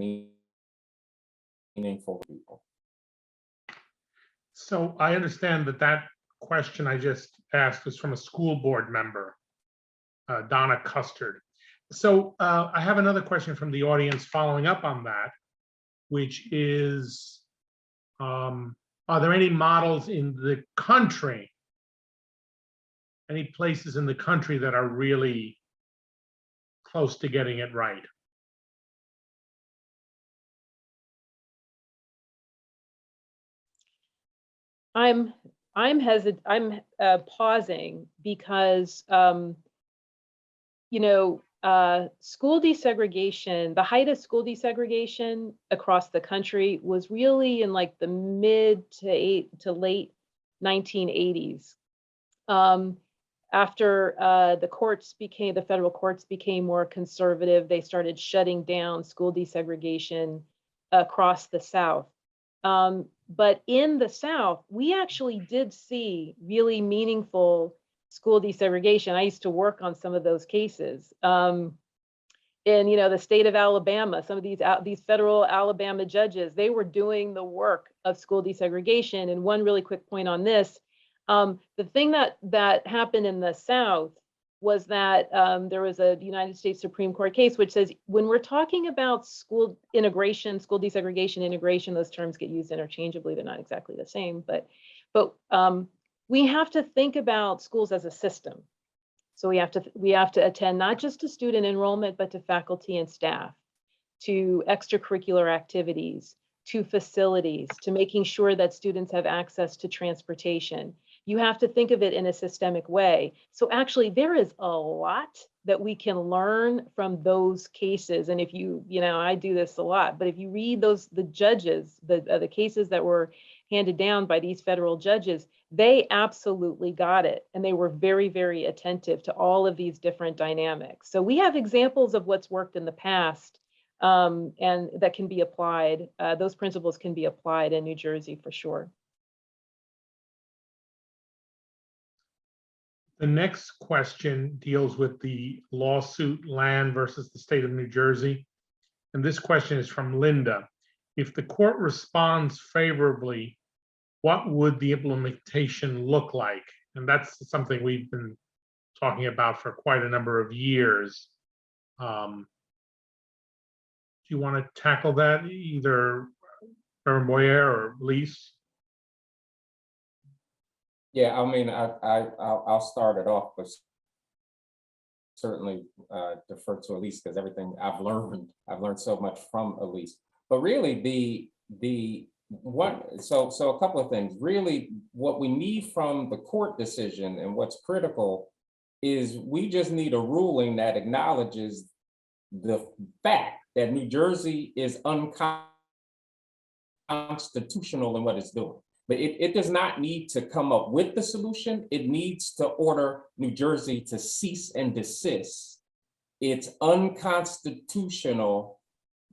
meaningful people. So I understand that question I just asked was from a school board member, Donna Custard. So I have another question from the audience following up on that, which is, are there any models in the country, any places in the country that are really close to getting it right? I'm pausing because school desegregation, the height of school desegregation across the country was really in like the mid to late 1980s. After the federal courts became more conservative, they started shutting down school desegregation across the South. But in the South, we actually did see really meaningful school desegregation. I used to work on some of those cases. In the state of Alabama, some of these federal Alabama judges, they were doing the work of school desegregation. And one really quick point on this, the thing that happened in the South was that there was a United States Supreme Court case which says when we're talking about school integration, school desegregation integration, those terms get used interchangeably. They're not exactly the same, but we have to think about schools as a system. So we have to attend not just to student enrollment, but to faculty and staff, to extracurricular activities, to facilities, to making sure that students have access to transportation. You have to think of it in a systemic way. So actually there is a lot that we can learn from those cases. And if I do this a lot, but if you read the judges, the cases that were handed down by these federal judges, they absolutely got it. And they were very, very attentive to all of these different dynamics. So we have examples of what's worked in the past and that can be applied. Those principles can be applied in New Jersey for sure. The next question deals with the lawsuit Land versus the state of New Jersey. And this question is from Linda. If the court responds favorably, what would the implementation look like? And that's something we've been talking about for quite a number of years. Do you want to tackle that, either Reverend Boyer or Lise? Yeah, I'll start it off, but certainly defer to Elise because everything I've learned so much from Elise. But really, so a couple of things. Really, what we need from the court decision and what's critical is we just need a ruling that acknowledges the fact that New Jersey is unconstitutional in what it's doing. But it does not need to come up with the solution. It needs to order New Jersey to cease and desist its unconstitutional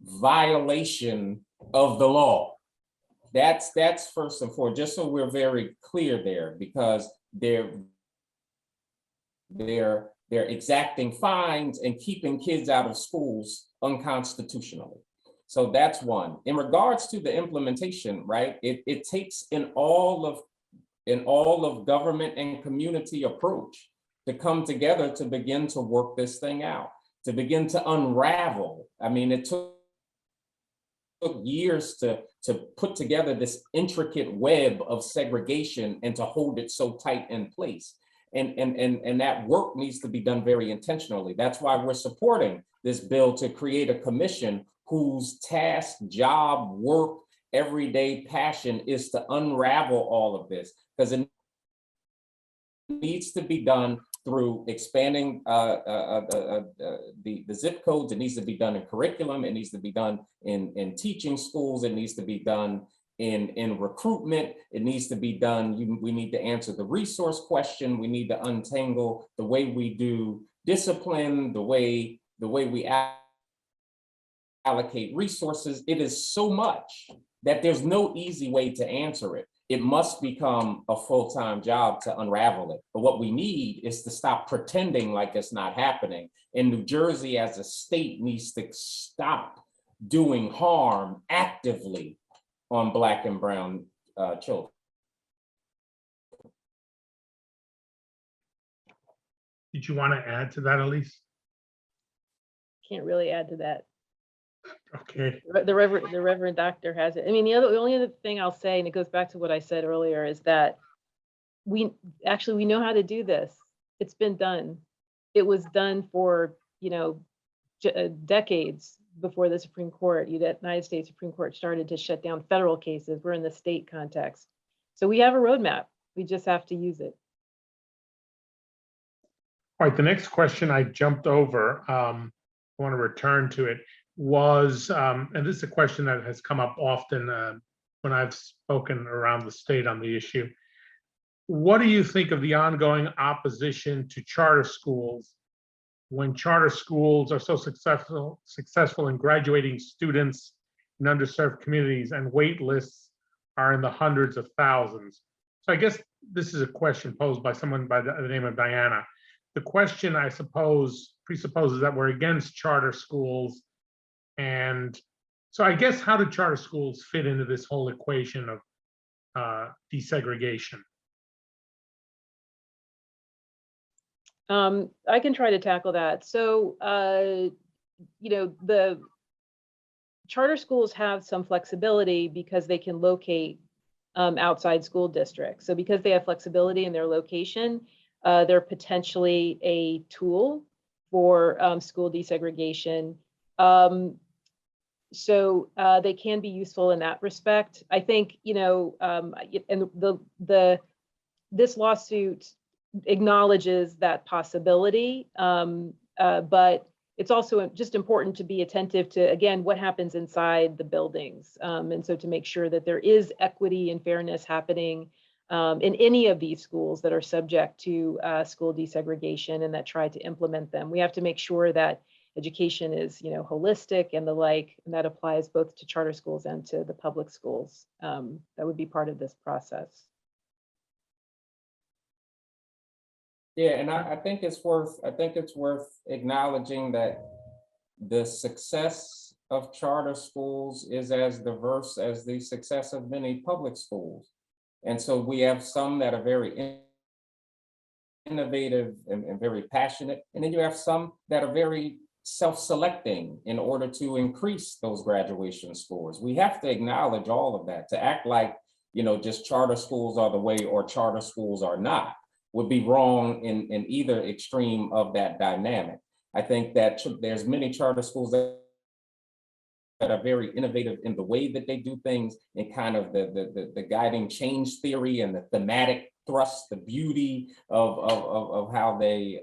violation of the law. That's first and foremost, just so we're very clear there, because they're exacting fines and keeping kids out of schools unconstitutionally. So that's one. In regards to the implementation, right? It takes an all of government and community approach to come together to begin to work this thing out, to begin to unravel. I mean, it took years to put together this intricate web of segregation and to hold it so tight in place. And that work needs to be done very intentionally. That's why we're supporting this bill to create a commission whose task, job, work, everyday passion is to unravel all of this, because it needs to be done through expanding the zip codes. It needs to be done in curriculum. It needs to be done in teaching schools. It needs to be done in recruitment. It needs to be done. We need to answer the resource question. We need to untangle the way we do discipline, the way we allocate resources. It is so much that there's no easy way to answer it. It must become a full-time job to unravel it. But what we need is to stop pretending like it's not happening. And New Jersey as a state needs to stop doing harm actively on Black and brown children. Did you want to add to that, Elise? Can't really add to that. Okay. The Reverend Doctor has it. I mean, the only other thing I'll say, and it goes back to what I said earlier, is that we know how to do this. It's been done. It was done for, decades before the Supreme Court, the United States Supreme Court started to shut down federal cases. We're in the state context. So we have a roadmap. We just have to use it. All right, the next question I jumped over, I want to return to it, was, and this is a question that has come up often when I've spoken around the state on the issue. What do you think of the ongoing opposition to charter schools when charter schools are so successful in graduating students in underserved communities and wait lists are in the hundreds of thousands? So I guess this is a question posed by someone by the name of Diana. The question, I suppose, presupposes that we're against charter schools. And so I guess, how do charter schools fit into this whole equation of desegregation? I can try to tackle that. So, the charter schools have some flexibility because they can locate outside school districts. So because they have flexibility in their location, they're potentially a tool for school desegregation. So they can be useful in that respect. I think, and this lawsuit acknowledges that possibility, but it's also just important to be attentive to, again, what happens inside the buildings. And so to make sure that there is equity and fairness happening in any of these schools that are subject to school desegregation and that try to implement them. We have to make sure that education is, holistic and the like, and that applies both to charter schools and to the public schools. That would be part of this process. Yeah, and I think it's worth acknowledging that the success of charter schools is as diverse as the success of many public schools. And so we have some that are very innovative and very passionate, and then you have some that are very self-selecting in order to increase those graduation scores. We have to acknowledge all of that. To act like, just charter schools are the way or charter schools are not would be wrong in either extreme of that dynamic. I think that there's many charter schools that are very innovative in the way that they do things, and kind of the guiding change theory and the thematic thrust, the beauty of how they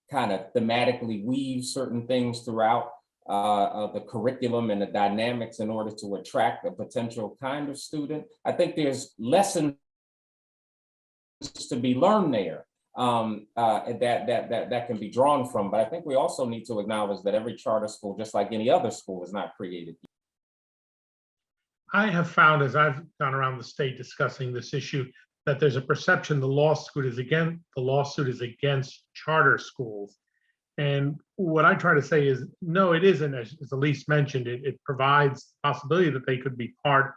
kind of thematically weave certain things throughout the curriculum and the dynamics in order to attract a potential kind of student. I think there's lessons to be learned there that can be drawn from. But I think we also need to acknowledge that every charter school, just like any other school, is not created. I have found, as I've gone around the state discussing this issue, that there's a perception the lawsuit is against charter schools. And what I try to say is, no, it isn't. As Elise mentioned, it provides the possibility that they could be part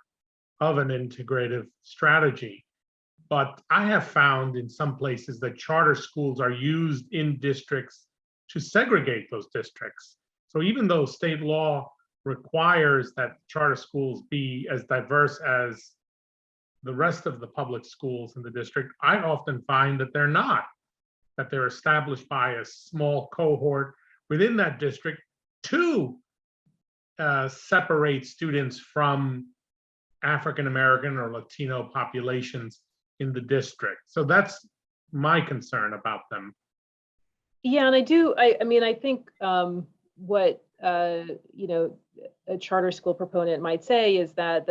of an integrative strategy. But I have found in some places that charter schools are used in districts to segregate those districts. So even though state law requires that charter schools be as diverse as the rest of the public schools in the district, I often find that they're not, that they're established by a small cohort within that district to separate students from African American or Latino populations in the district. So that's my concern about them. Yeah, and I mean, I think what you know, a charter school proponent might say is that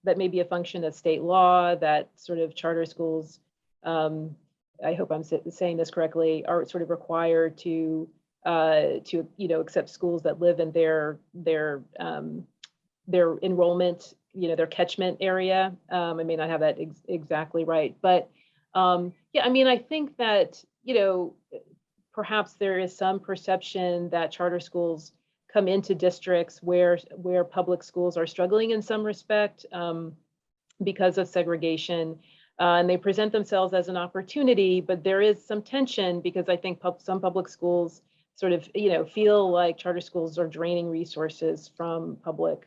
may be a function of state law, that sort of charter schools, I hope I'm saying this correctly, are sort of required to you know, accept schools that live in their enrollment, you know, their catchment area. I may not have that exactly right, but yeah, I mean, I think that, you know, perhaps there is some perception that charter schools come into districts where public schools are struggling in some respect because of segregation, and they present themselves as an opportunity, but there is some tension because I think some public schools sort of, you know, feel like charter schools are draining resources from public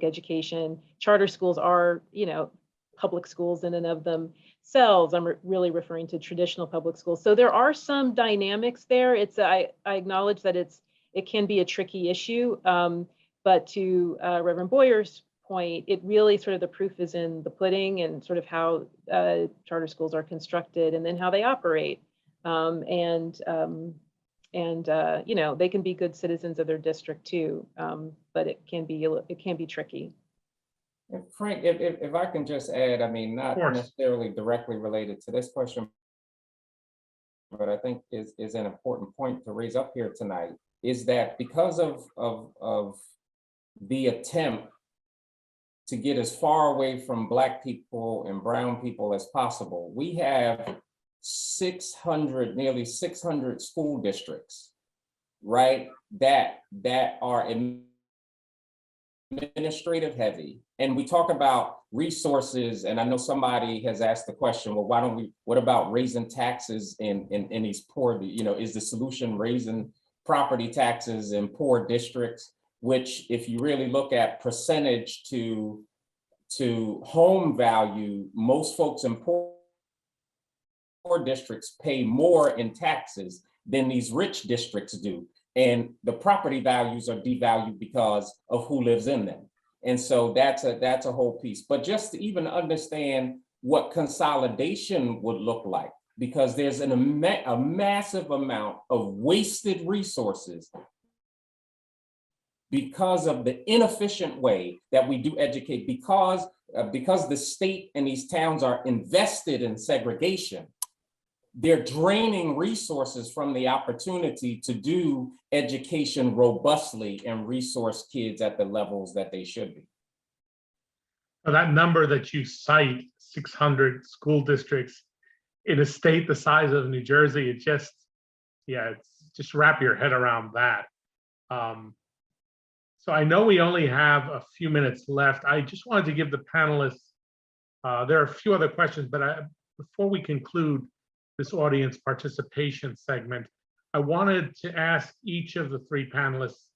education. Charter schools are, you know, public schools in and of themselves. I'm really referring to traditional public schools. So there are some dynamics there. I acknowledge that it can be a tricky issue, but to Reverend Boyer's point, it really sort of the proof is in the pudding and sort of how charter schools are constructed and then how they operate. You know, they can be good citizens of their district too, but it can be tricky. And Frank, if I can just add, I mean, not necessarily directly related to this question, but I think is an important point to raise up here tonight, is that because of the attempt to get as far away from Black people and brown people as possible, we have nearly 600 school districts, right, that are administrative heavy. And we talk about resources, and I know somebody has asked the question, well, what about raising taxes in these poor, you know, is the solution raising property taxes in poor districts, which if you really look at percentage to home value, most folks in poor districts pay more in taxes than these rich districts do. And the property values are devalued because of who lives in them. And so that's a whole piece. But just to even understand what consolidation would look like, because there's a massive amount of wasted resources because of the inefficient way that we do educate, because the state and these towns are invested in segregation. They're draining resources from the opportunity to do education robustly and resource kids at the levels that they should be. Now, that number that you cite, 600 school districts in a state the size of New Jersey, it's just wrap your head around that. So I know we only have a few minutes left. I just wanted to give the panelists, there are a few other questions, but before we conclude this audience participation segment, I wanted to ask each of the three panelists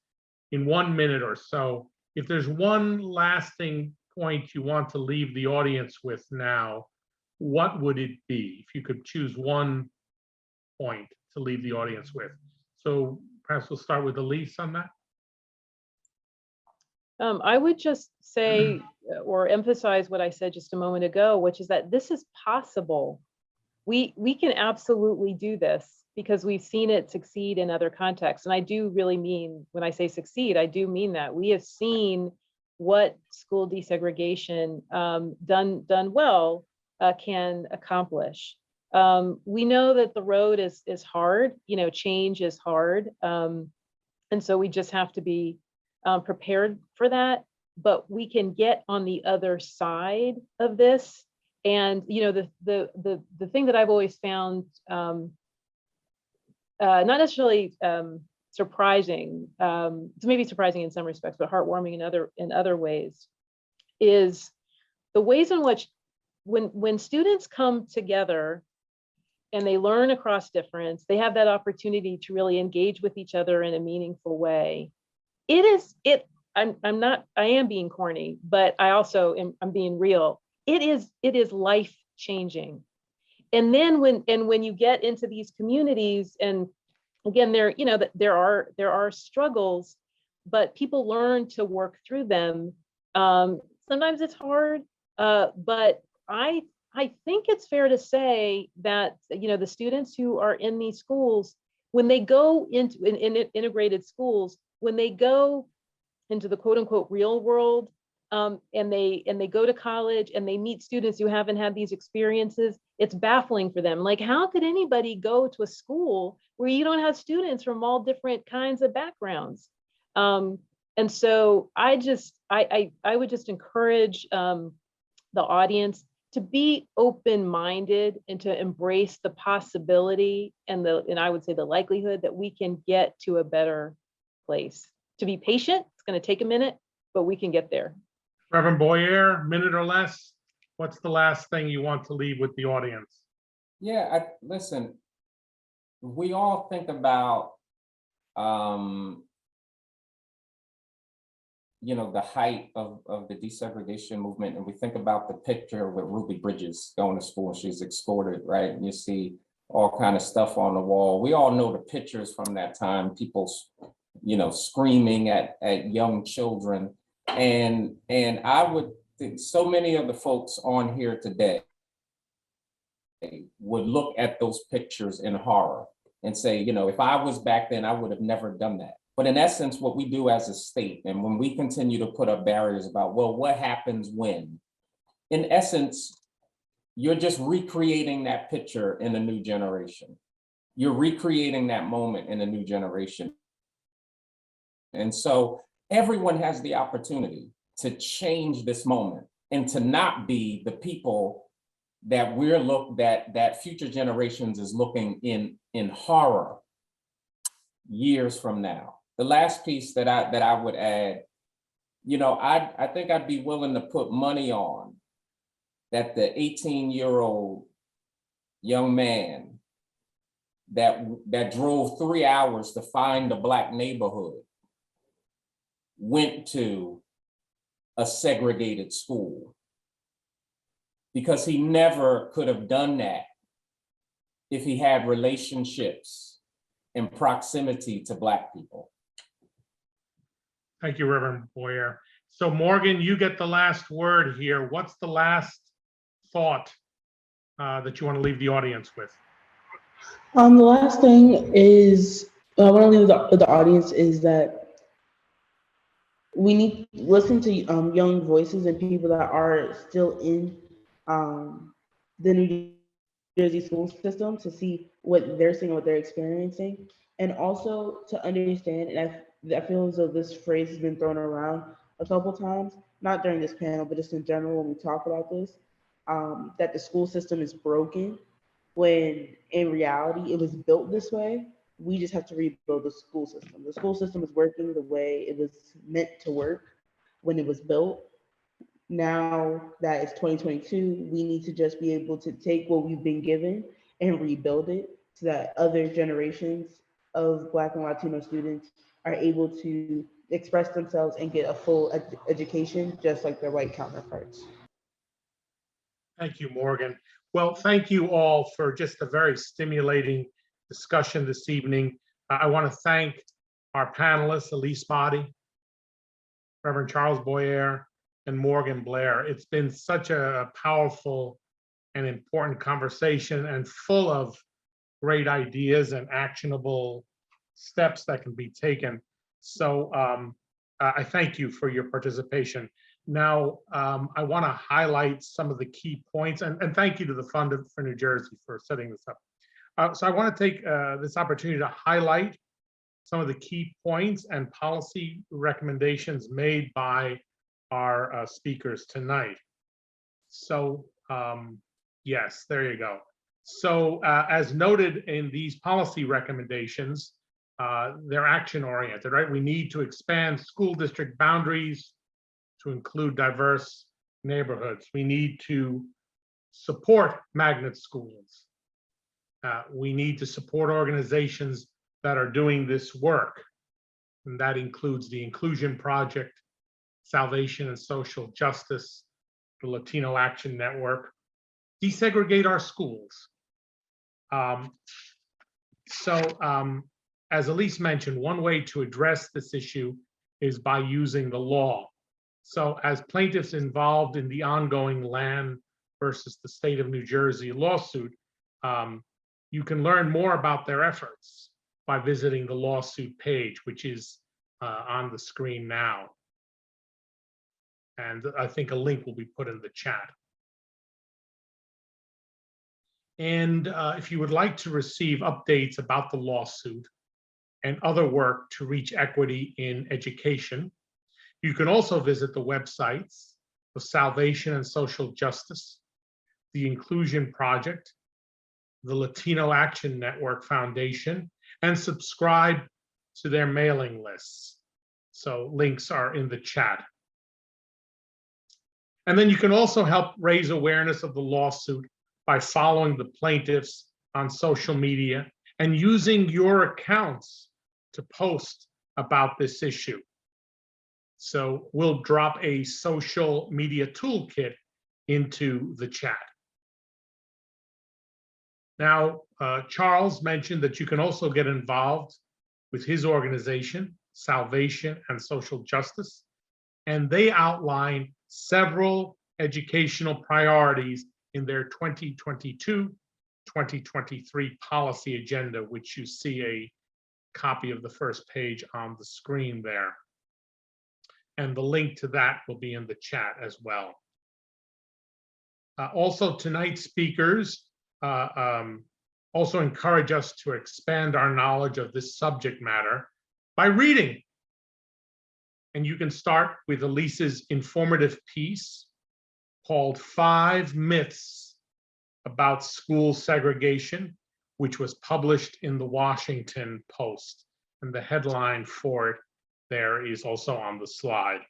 in 1 minute or so, if there's one lasting point you want to leave the audience with now, what would it be? If you could choose one point to leave the audience with. So perhaps we'll start with Elise on that. I would just say or emphasize what I said just a moment ago, which is that this is possible. We can absolutely do this because we've seen it succeed in other contexts. And I do really mean, when I say succeed, I do mean that. We have seen what school desegregation done well can accomplish. We know that the road is hard, you know, change is hard. And so we just have to be prepared for that, but we can get on the other side of this And the thing that I've always found not necessarily surprising, it's maybe surprising in some respects, but heartwarming in other ways, is the ways in which when students come together and they learn across difference, they have that opportunity to really engage with each other in a meaningful way. I am being corny, but I'm being real. It is life changing. And then when you get into these communities, and again, there are struggles, but people learn to work through them. Sometimes it's hard, but I think it's fair to say that the students who are in these schools, when they go into in integrated schools, when they go into the quote unquote real world, and they go to college and they meet students who haven't had these experiences, it's baffling for them. Like, how could anybody go to a school where you don't have students from all different kinds of backgrounds? And so I would just encourage the audience to be open-minded and to embrace the possibility and I would say the likelihood that we can get to a better place. To be patient, it's going to take a minute, but we can get there. Reverend Boyer, minute or less. What's the last thing you want to leave with the audience? Yeah, listen, we all think about, the height of the desegregation movement, and we think about the picture with Ruby Bridges going to school and she's escorted, right? And you see all kind of stuff on the wall. We all know the pictures from that time, people, screaming at young children. And I would think so many of the folks on here today would look at those pictures in horror and say, if I was back then, I would have never done that. But in essence, what we do as a state, and when we continue to put up barriers about, well, what happens when? In essence, you're just recreating that picture in a new generation. You're recreating that moment in a new generation. And so everyone has the opportunity to change this moment and to not be the people that that future generations is looking in horror years from now. The last piece that I would add, I think I'd be willing to put money on that the 18-year-old young man that drove 3 hours to find a Black neighborhood went to a segregated school, because he never could have done that if he had relationships and proximity to Black people. Thank you, Reverend Boyer. So Morgan, you get the last word here. What's the last thought that you want to leave the audience with? The last thing is, I want to leave the audience is that we need to listen to young voices and people that are still in the New Jersey school system to see what they're seeing, what they're experiencing, and also to understand, and I feel as though this phrase has been thrown around a couple times, not during this panel, but just in general when we talk about this, that the school system is broken, when in reality it was built this way. We just have to rebuild the school system. The school system is working the way it was meant to work when it was built. Now that it's 2022, we need to just be able to take what we've been given and rebuild it so that other generations of Black and Latino students are able to express themselves and get a full education just like their white counterparts. Thank you, Morgan. Well, thank you all for just a very stimulating discussion this evening. I want to thank our panelists, Elise Body, Reverend Charles Boyer, and Morgan Blair. It's been such a powerful and important conversation and full of great ideas and actionable steps that can be taken. So I thank you for your participation. Now, I want to highlight some of the key points, and thank you to the Fund for New Jersey for setting this up. So I want to take this opportunity to highlight some of the key points and policy recommendations made by our speakers tonight. So Yes, there you go. So as noted in these policy recommendations, they're action oriented, right? We need to expand school district boundaries to include diverse neighborhoods. We need to support magnet schools. We need to support organizations that are doing this work. And that includes the Inclusion Project, Salvation and Social Justice, the Latino Action Network. Desegregate our schools. As Elise mentioned, one way to address this issue is by using the law. So as plaintiffs involved in the ongoing Land versus the state of New Jersey lawsuit, you can learn more about their efforts by visiting the lawsuit page, which is on the screen now. And I think a link will be put in the chat. And if you would like to receive updates about the lawsuit and other work to reach equity in education, you can also visit the websites of Salvation and Social Justice, the Inclusion Project, the Latino Action Network Foundation, and subscribe to their mailing lists. So links are in the chat. And then you can also help raise awareness of the lawsuit by following the plaintiffs on social media and using your accounts to post about this issue. So we'll drop a social media toolkit into the chat. Now, Charles mentioned that you can also get involved with his organization, Salvation and Social Justice, and they outline several educational priorities in their 2022-2023 policy agenda, which you see a copy of the first page on the screen there. And the link to that will be in the chat as well. Also, tonight's speakers also encourage us to expand our knowledge of this subject matter by reading. And you can start with Elise's informative piece called 5 Myths About School Segregation, which was published in the Washington Post. And the headline for it there is also on the slide,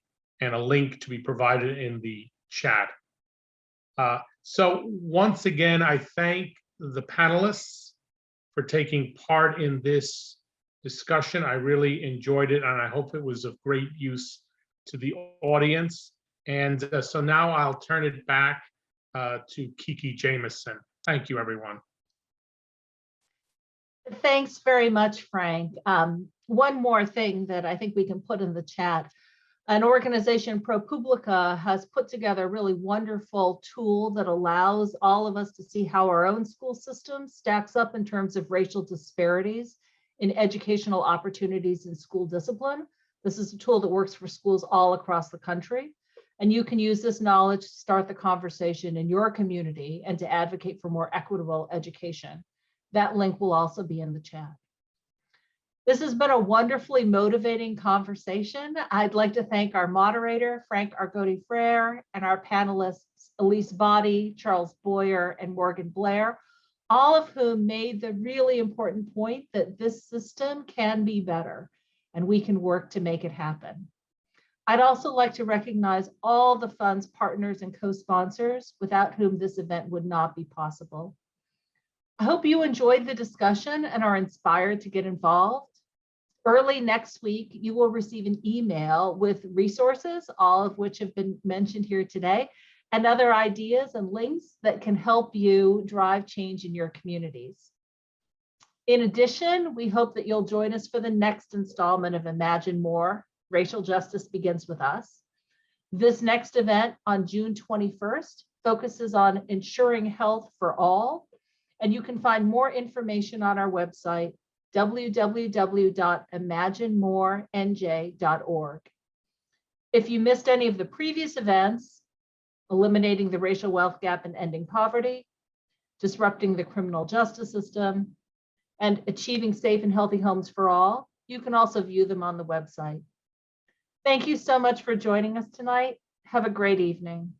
and a link to be provided in the chat. So once again, I thank the panelists for taking part in this discussion. I really enjoyed it, and I hope it was of great use to the audience. And so now I'll turn it back to Kiki Jamison. Thank you, everyone. Thanks very much, Frank. One more thing that I think we can put in the chat. An organization, ProPublica, has put together a really wonderful tool that allows all of us to see how our own school system stacks up in terms of racial disparities in educational opportunities and school discipline. This is a tool that works for schools all across the country. And you can use this knowledge to start the conversation in your community and to advocate for more equitable education. That link will also be in the chat. This has been a wonderfully motivating conversation. I'd like to thank our moderator, Frank Argoti-Frere, and our panelists, Elise Body, Charles Boyer, and Morgan Blair, all of whom made the really important point that this system can be better, and we can work to make it happen. I'd also like to recognize all the fund's partners and co-sponsors, without whom this event would not be possible. I hope you enjoyed the discussion and are inspired to get involved. Early next week, you will receive an email with resources, all of which have been mentioned here today, and other ideas and links that can help you drive change in your communities. In addition, we hope that you'll join us for the next installment of Imagine More, Racial Justice Begins With Us. This next event on June 21st focuses on ensuring health for all, and you can find more information on our website, www.imaginemorenj.org. If you missed any of the previous events, Eliminating the Racial Wealth Gap and Ending Poverty, Disrupting the Criminal Justice System, and Achieving Safe and Healthy Homes for All, you can also view them on the website. Thank you so much for joining us tonight. Have a great evening.